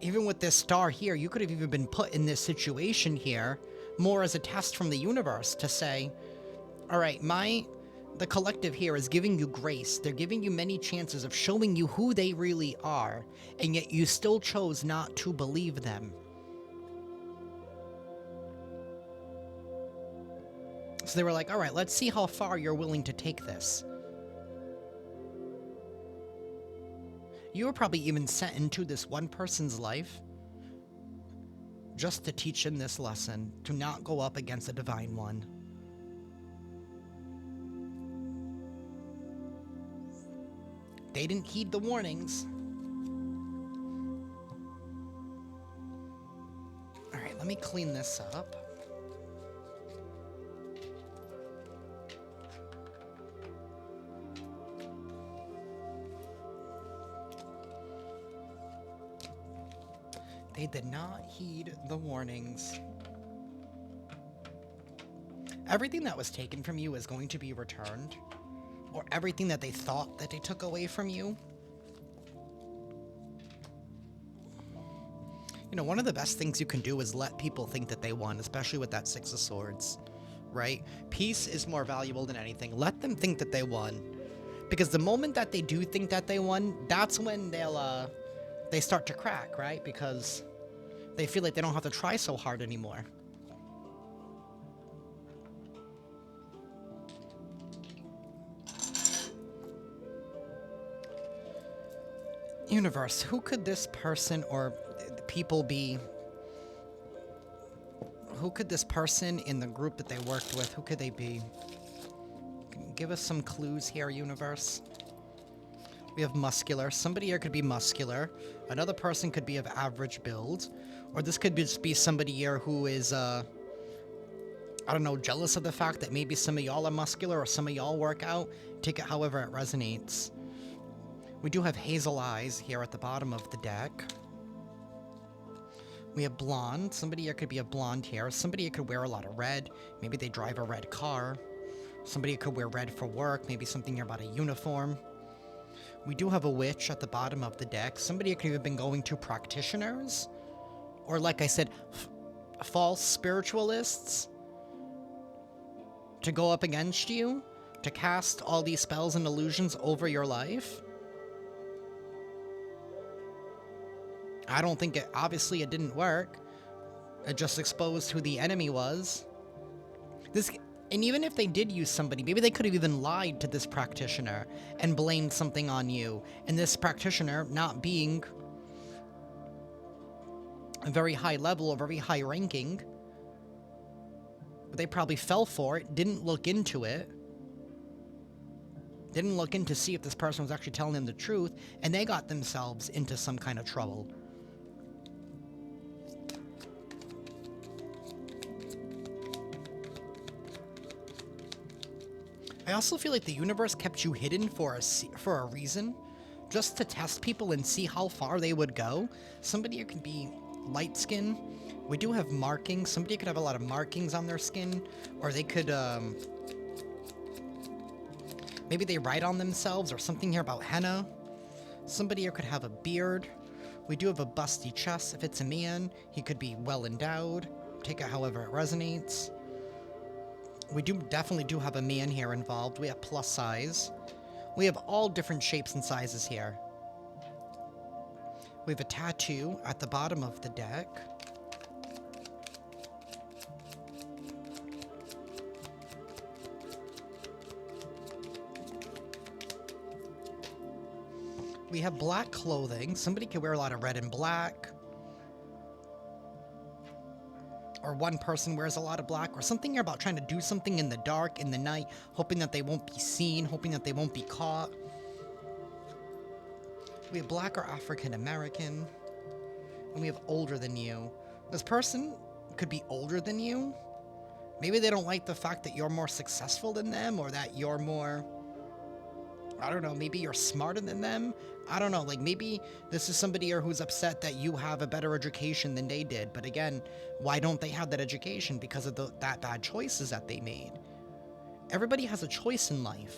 even with this star here, you could have even been put in this situation here more as a test from the universe to say, all right, the collective here is giving you grace. They're giving you many chances of showing you who they really are, and yet you still chose not to believe them. So they were like, all right, let's see how far you're willing to take this. You were probably even sent into this one person's life just to teach him this lesson, to not go up against the Divine One. They didn't heed the warnings. All right, let me clean this up. They did not heed the warnings. Everything that was taken from you is going to be returned, or everything that they thought that they took away from you. You know, one of the best things you can do is let people think that they won, especially with that Six of Swords, right? Peace is more valuable than anything. Let them think that they won. Because the moment that they do think that they won, that's when they start to crack, right? Because they feel like they don't have to try so hard anymore. Universe, who could this person or people be? Who could this person in the group that they worked with, who could they be? Can you give us some clues here, Universe? We have muscular. Somebody here could be muscular. Another person could be of average build. Or this could just be somebody here who is, I don't know, jealous of the fact that maybe some of y'all are muscular or some of y'all work out. Take it however it resonates. We do have hazel eyes here at the bottom of the deck. We have blonde. Somebody here could be of blonde hair. Somebody here could wear a lot of red. Maybe they drive a red car. Somebody could wear red for work. Maybe something here about a uniform. We do have a witch at the bottom of the deck. Somebody could have been going to practitioners. Or like I said, false spiritualists. To go up against you. To cast all these spells and illusions over your life. I don't think it, obviously it didn't work. It just exposed who the enemy was. And even if they did use somebody, maybe they could have even lied to this practitioner and blamed something on you. And this practitioner, not being a very high level or very high ranking, they probably fell for it, didn't look into it. Didn't look in to see if this person was actually telling them the truth, and they got themselves into some kind of trouble. I also feel like the universe kept you hidden for a reason, just to test people and see how far they would go. Somebody who could be light skin. We do have markings. Somebody could have a lot of markings on their skin, or they could, maybe they write on themselves, or something here about henna. Somebody here could have a beard. We do have a busty chest. If it's a man, he could be well endowed. Take it however it resonates. We definitely do have a man here involved. We have plus size. We have all different shapes and sizes here. We have a tattoo at the bottom of the deck. We have black clothing. Somebody could wear a lot of red and black. Or one person wears a lot of black, or something here about trying to do something in the dark, in the night, hoping that they won't be seen, hoping that they won't be caught. We have black or African American, and we have older than you. This person could be older than you. Maybe they don't like the fact that you're more successful than them, or that you're more, I don't know, maybe you're smarter than them. I don't know, like maybe this is somebody here who's upset that you have a better education than they did. But again, why don't they have that education? Because of that bad choices that they made. Everybody has a choice in life.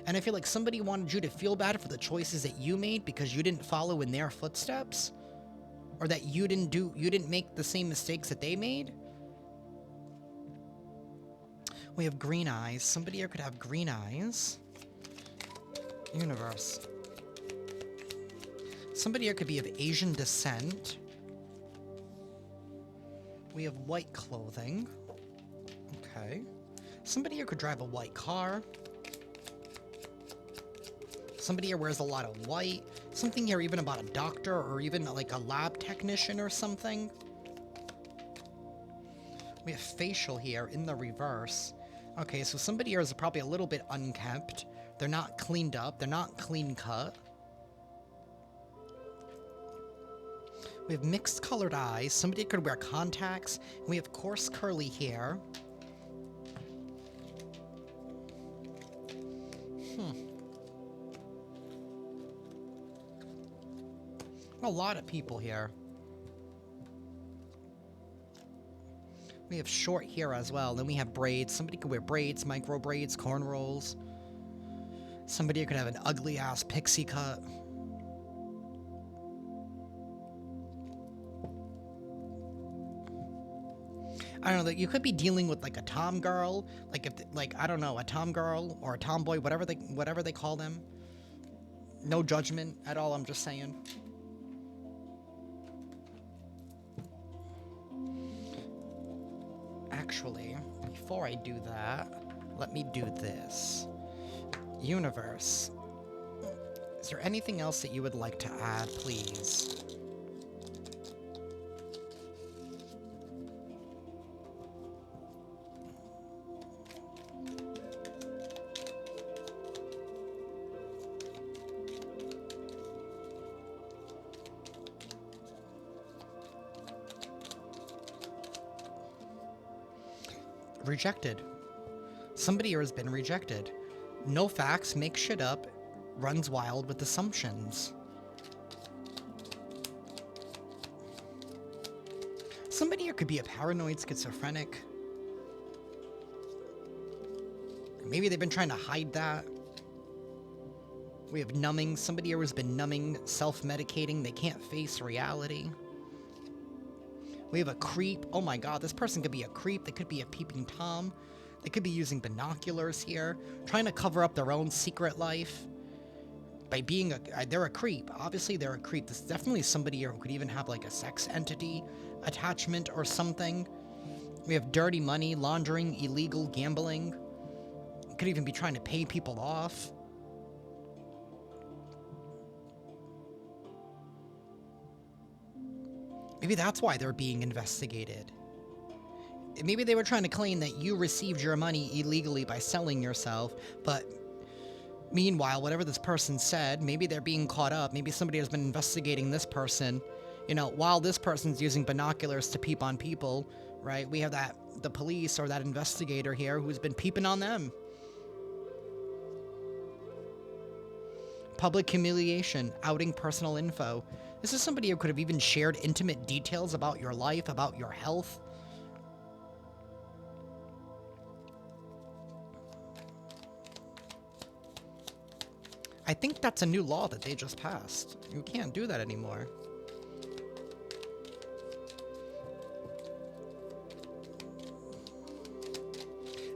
And I feel like somebody wanted you to feel bad for the choices that you made because you didn't follow in their footsteps. Or that you didn't make the same mistakes that they made. We have green eyes. Somebody here could have green eyes. Universe. Somebody here could be of Asian descent. We have white clothing. Okay. Somebody here could drive a white car. Somebody here wears a lot of white. Something here even about a doctor or even like a lab technician or something. We have facial here in the reverse. Okay, so somebody here is probably a little bit unkempt. They're not cleaned up. They're not clean cut. We have mixed colored eyes. Somebody could wear contacts. We have coarse curly hair. A lot of people here. We have short hair as well. Then we have braids. Somebody could wear braids, micro braids, cornrows. Somebody could have an ugly ass pixie cut. I don't know, you could be dealing with like a tom girl, I don't know, a tom girl or a tomboy, whatever they call them. No judgment at all, I'm just saying. Actually, before I do that, let me do this. Universe. Is there anything else that you would like to add, please? Rejected. Somebody here has been rejected. No facts, makes shit up, runs wild with assumptions. Somebody here could be a paranoid schizophrenic. Maybe they've been trying to hide that. We have numbing. Somebody here has been numbing, self-medicating. They can't face reality. We have a creep. Oh my god, this person could be a creep. They could be a peeping Tom. They could be using binoculars here, trying to cover up their own secret life by being a... they're a creep. Obviously, they're a creep. This is definitely somebody here who could even have like a sex entity attachment or something. We have dirty money, laundering, illegal gambling. Could even be trying to pay people off. Maybe that's why they're being investigated. Maybe they were trying to claim that you received your money illegally by selling yourself, but meanwhile, whatever this person said, maybe they're being caught up. Maybe somebody has been investigating this person. You know, while this person's using binoculars to peep on people, right? We have the police or that investigator here who's been peeping on them. Public humiliation, outing personal info. This is somebody who could have even shared intimate details about your life, about your health. I think that's a new law that they just passed. You can't do that anymore.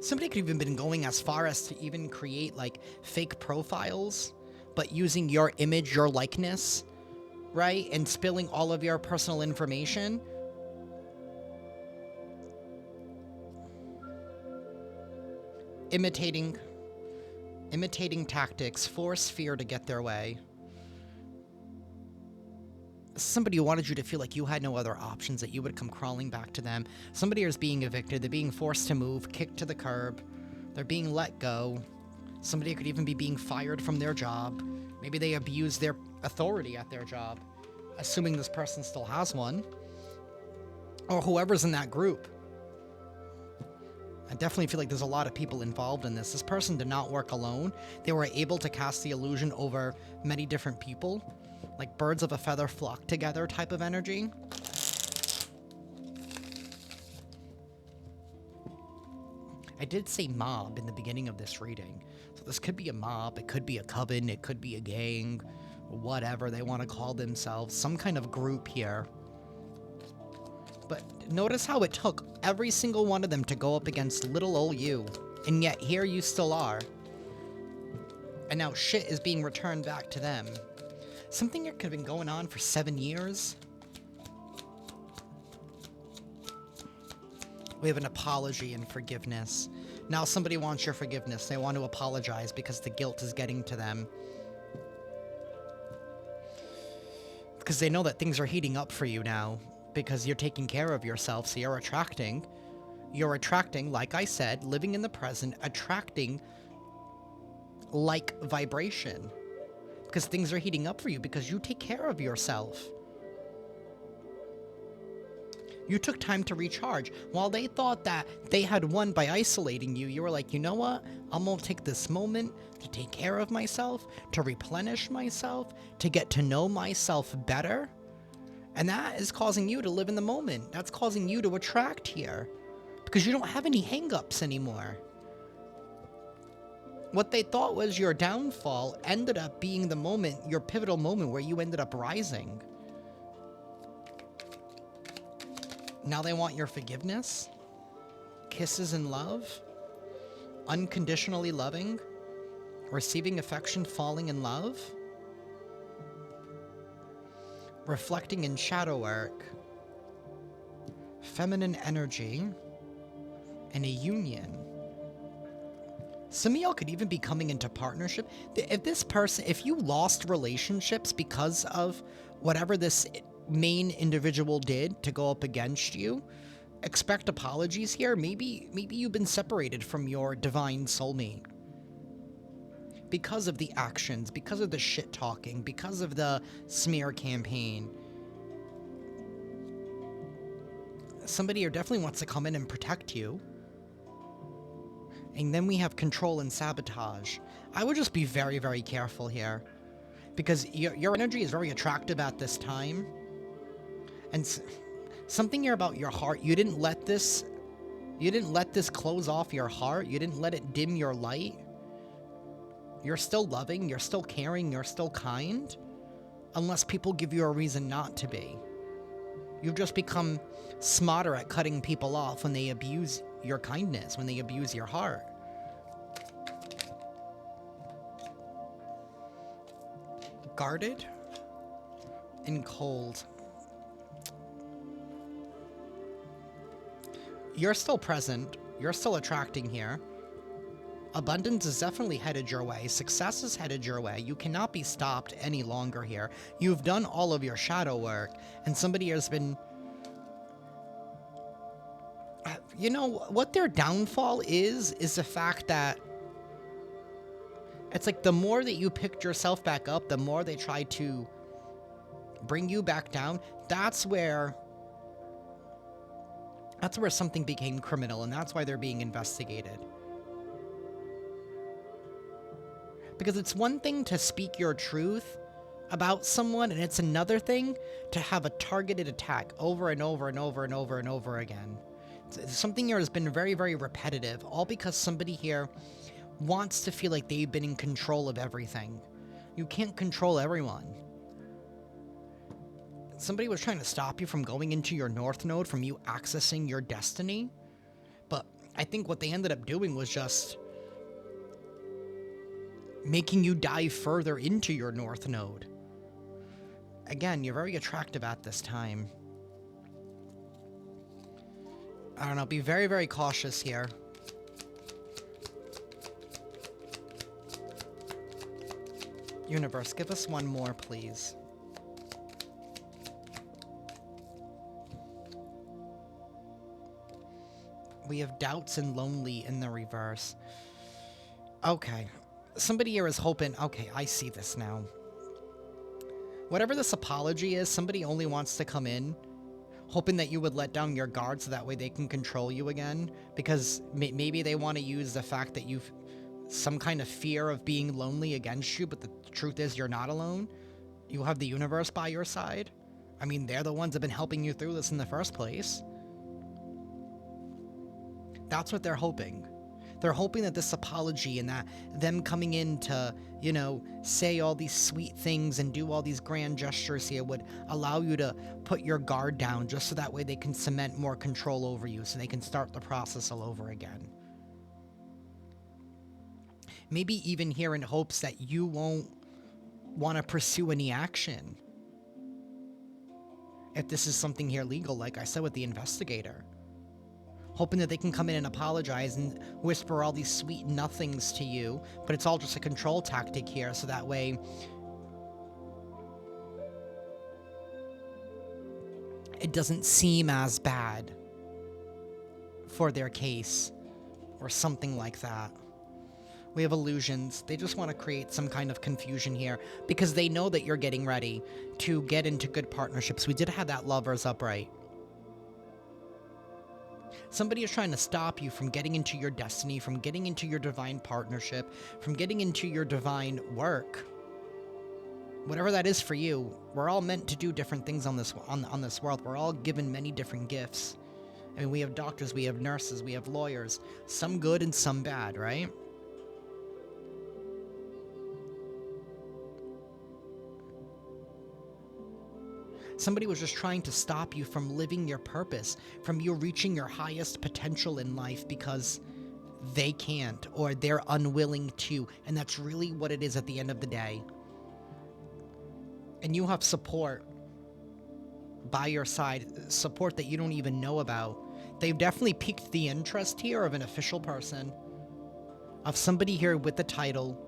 Somebody could have even been going as far as to even create like fake profiles, but using your image, your likeness, right? And spilling all of your personal information. Imitating tactics, force fear to get their way. Somebody who wanted you to feel like you had no other options, that you would come crawling back to them. Somebody is being evicted, they're being forced to move, kicked to the curb, they're being let go. Somebody could even be being fired from their job. Maybe they abuse their authority at their job, assuming this person still has one. Or whoever's in that group. I definitely feel like there's a lot of people involved in this. This person did not work alone. They were able to cast the illusion over many different people. Like birds of a feather flock together type of energy. I did say mob in the beginning of this reading. So this could be a mob, it could be a coven, it could be a gang, whatever they want to call themselves. Some kind of group here. But notice how it took every single one of them to go up against little old you. And yet here you still are. And now shit is being returned back to them. Something that could have been going on for 7 years. We have an apology and forgiveness. Now somebody wants your forgiveness. They want to apologize because the guilt is getting to them. Because they know that things are heating up for you now. Because you're taking care of yourself, so you're attracting, like I said, living in the present, attracting like vibration. Because things are heating up for you, because you take care of yourself. You took time to recharge. While they thought that they had won by isolating you, you were like, you know what? I'm gonna take this moment to take care of myself, to replenish myself, to get to know myself better. And that is causing you to live in the moment. That's causing you to attract here. Because you don't have any hang-ups anymore. What they thought was your downfall ended up being the moment, your pivotal moment where you ended up rising. Now they want your forgiveness, kisses and love, unconditionally loving, receiving affection, falling in love. Reflecting in shadow work, feminine energy, and a union. Some of y'all could even be coming into partnership. If you lost relationships because of whatever this main individual did to go up against you, expect apologies here. Maybe you've been separated from your divine soulmate because of the actions, because of the shit talking, because of the smear campaign. Somebody here definitely wants to come in and protect you. And then we have control and sabotage. I would just be very, very careful here, because your energy is very attractive at this time. And something here about your heart, you didn't let this close off your heart. You didn't let it dim your light. You're still loving, you're still caring, you're still kind, unless people give you a reason not to be. You've just become smarter at cutting people off when they abuse your kindness, when they abuse your heart. Guarded and cold. You're still present. You're still attracting here. Abundance is definitely headed your way. Success is headed your way. You cannot be stopped any longer here. You've done all of your shadow work, and somebody has been... You know, what their downfall is the fact that it's like the more that you picked yourself back up, the more they try to bring you back down. That's where something became criminal, and that's why they're being investigated. Because it's one thing to speak your truth about someone, and it's another thing to have a targeted attack over and over and over and over and over again. Something here has been very, very repetitive, all because somebody here wants to feel like they've been in control of everything. You can't control everyone. Somebody was trying to stop you from going into your North Node, from you accessing your destiny. But I think what they ended up doing was just making you dive further into your North Node. Again, you're very attractive at this time. I don't know, be very, very cautious here. Universe, give us one more, please. We have doubts and lonely in the reverse. Okay. Somebody here is hoping... Okay, I see this now. Whatever this apology is, somebody only wants to come in hoping that you would let down your guard so that way they can control you again. Because maybe they want to use the fact that you've some kind of fear of being lonely against you, but the truth is you're not alone. You have the universe by your side. I mean, they're the ones that have been helping you through this in the first place. That's what they're hoping. They're hoping that this apology and that them coming in to, you know, say all these sweet things and do all these grand gestures here would allow you to put your guard down, just so that way they can cement more control over you, so they can start the process all over again. Maybe even here in hopes that you won't want to pursue any action. If this is something here legal, like I said with the investigator. Hoping that they can come in and apologize and whisper all these sweet nothings to you, but it's all just a control tactic here, so that way it doesn't seem as bad for their case, or something like that. We have illusions. They just want to create some kind of confusion here, because they know that you're getting ready to get into good partnerships. We did have that Lovers upright. Somebody is trying to stop you from getting into your destiny, from getting into your divine partnership, from getting into your divine work. Whatever that is for you, we're all meant to do different things on this world. We're all given many different gifts. I mean, we have doctors, we have nurses, we have lawyers, some good and some bad, right? Somebody was just trying to stop you from living your purpose, from you reaching your highest potential in life, because they can't, or they're unwilling to, and that's really what it is at the end of the day. And you have support by your side, support that you don't even know about. They've definitely piqued the interest here of an official person, of somebody here with the title.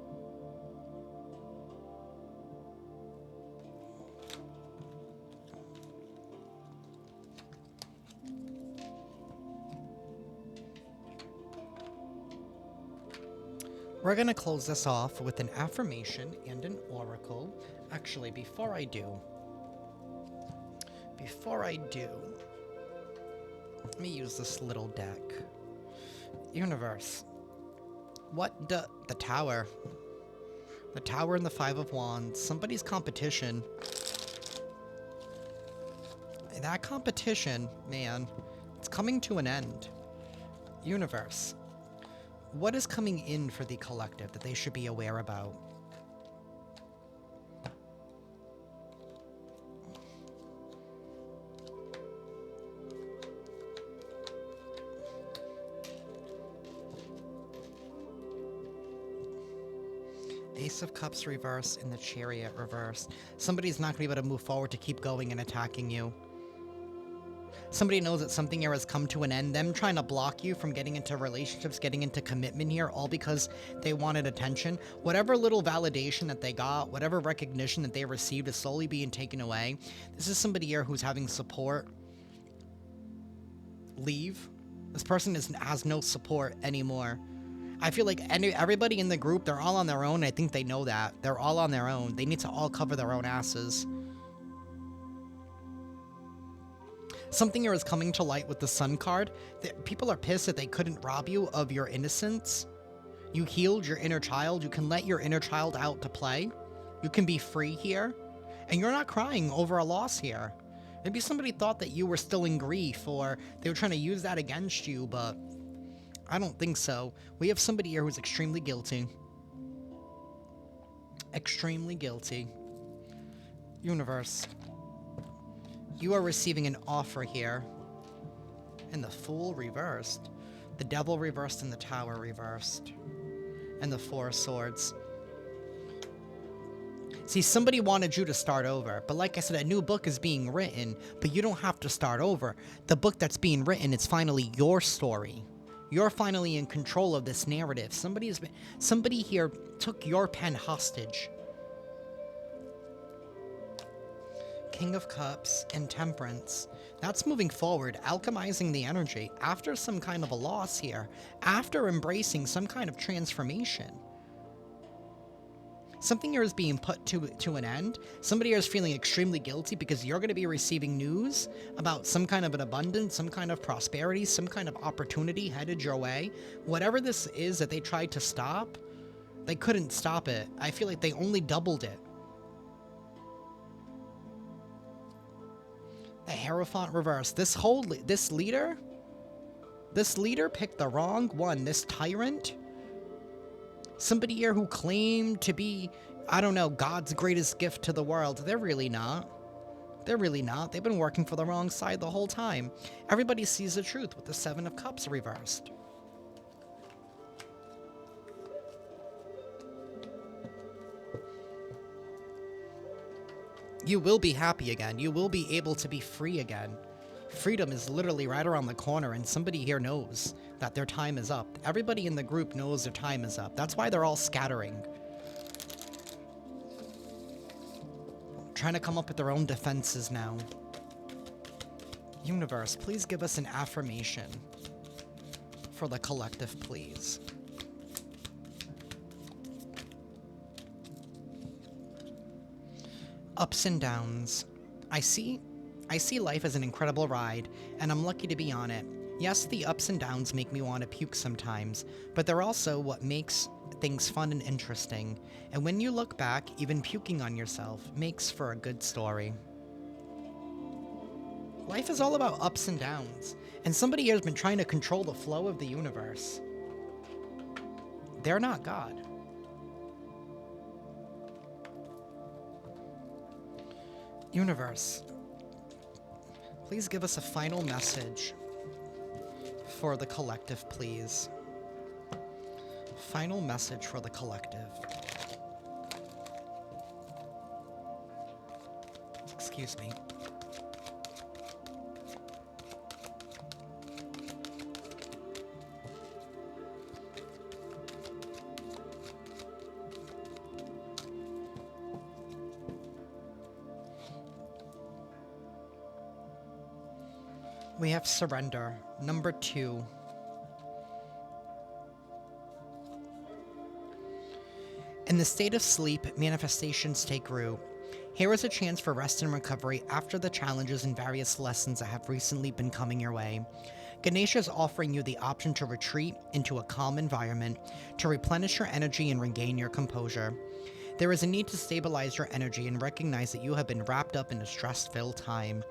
We're going to close this off with an affirmation and an oracle. Actually, before I do, let me use this little deck. Universe, the Tower. The Tower and the Five of Wands. Somebody's competition. That competition, man, it's coming to an end. Universe, what is coming in for the collective that they should be aware about? Ace of Cups reverse and the Chariot reverse. Somebody's not going to be able to move forward to keep going and attacking you. Somebody knows that something here has come to an end. Them trying to block you from getting into relationships, getting into commitment here, all because they wanted attention. Whatever little validation that they got, whatever recognition that they received is slowly being taken away. This is somebody here who's having support leave. This person has no support anymore. I feel like everybody in the group, they're all on their own. I think they know that. They're all on their own. They need to all cover their own asses. Something here is coming to light with the Sun card. People are pissed that they couldn't rob you of your innocence. You healed your inner child. You can let your inner child out to play. You can be free here. And you're not crying over a loss here. Maybe somebody thought that you were still in grief, or they were trying to use that against you, but I don't think so. We have somebody here who's extremely guilty. Extremely guilty. Universe, you are receiving an offer here. And the Fool reversed. The Devil reversed and the Tower reversed. And the Four of Swords. See, somebody wanted you to start over. But like I said, a new book is being written. But you don't have to start over. The book that's being written is finally your story. You're finally in control of this narrative. Somebody here took your pen hostage. King of Cups and Temperance. That's moving forward, alchemizing the energy after some kind of a loss here, after embracing some kind of transformation. Something here is being put to an end. Somebody here is feeling extremely guilty because you're going to be receiving news about some kind of an abundance, some kind of prosperity, some kind of opportunity headed your way. Whatever this is that they tried to stop, they couldn't stop it. I feel like they only doubled it. The Hierophant reverse. This leader picked the wrong one. This tyrant. Somebody here who claimed to be, I don't know, God's greatest gift to the world. They're really not. They're really not. They've been working for the wrong side the whole time. Everybody sees the truth with the Seven of Cups reversed. You will be happy again. You will be able to be free again. Freedom is literally right around the corner, and somebody here knows that their time is up. Everybody in the group knows their time is up. That's why they're all scattering. Trying to come up with their own defenses now. Universe, please give us an affirmation for the collective, please. Ups and downs. I see life as an incredible ride, and I'm lucky to be on it. Yes, the ups and downs make me want to puke sometimes, but they're also what makes things fun and interesting. And when you look back, even puking on yourself makes for a good story. Life is all about ups and downs, and somebody here has been trying to control the flow of the universe. They're not God. Universe, please give us a final message for the collective, please. Final message for the collective. Excuse me. We have surrender. Number 2. In the state of sleep, manifestations take root. Here is a chance for rest and recovery after the challenges and various lessons that have recently been coming your way. Ganesha is offering you the option to retreat into a calm environment, to replenish your energy and regain your composure. There is a need to stabilize your energy and recognize that you have been wrapped up in a stress-filled time.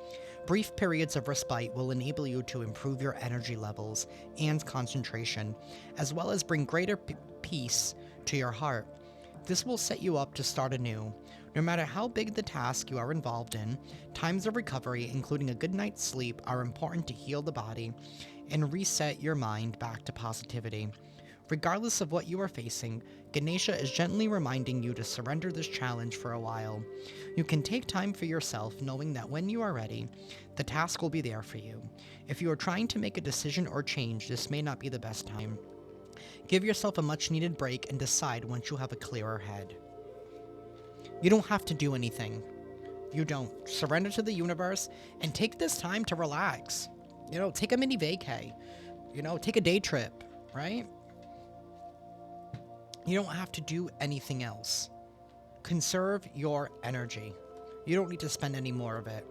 Brief periods of respite will enable you to improve your energy levels and concentration, as well as bring greater peace to your heart. This will set you up to start anew. No matter how big the task you are involved in, times of recovery, including a good night's sleep, are important to heal the body and reset your mind back to positivity. Regardless of what you are facing, Ganesha is gently reminding you to surrender this challenge for a while. You can take time for yourself, knowing that when you are ready, the task will be there for you. If you are trying to make a decision or change, this may not be the best time. Give yourself a much-needed break and decide once you have a clearer head. You don't have to do anything. You don't. Surrender to the universe and take this time to relax. Take a mini vacay. Take a day trip, right? You don't have to do anything else. Conserve your energy. You don't need to spend any more of it.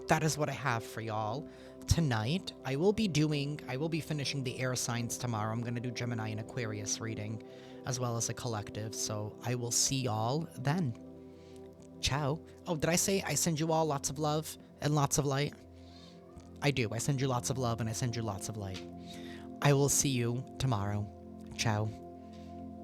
That is what I have for y'all tonight. I will be finishing the air signs tomorrow. I'm going to do Gemini and Aquarius reading, as well as a collective. So I will see y'all then. Ciao. Oh, did I say I send you all lots of love and lots of light? I do. I send you lots of love and I send you lots of light. I will see you tomorrow. Ciao.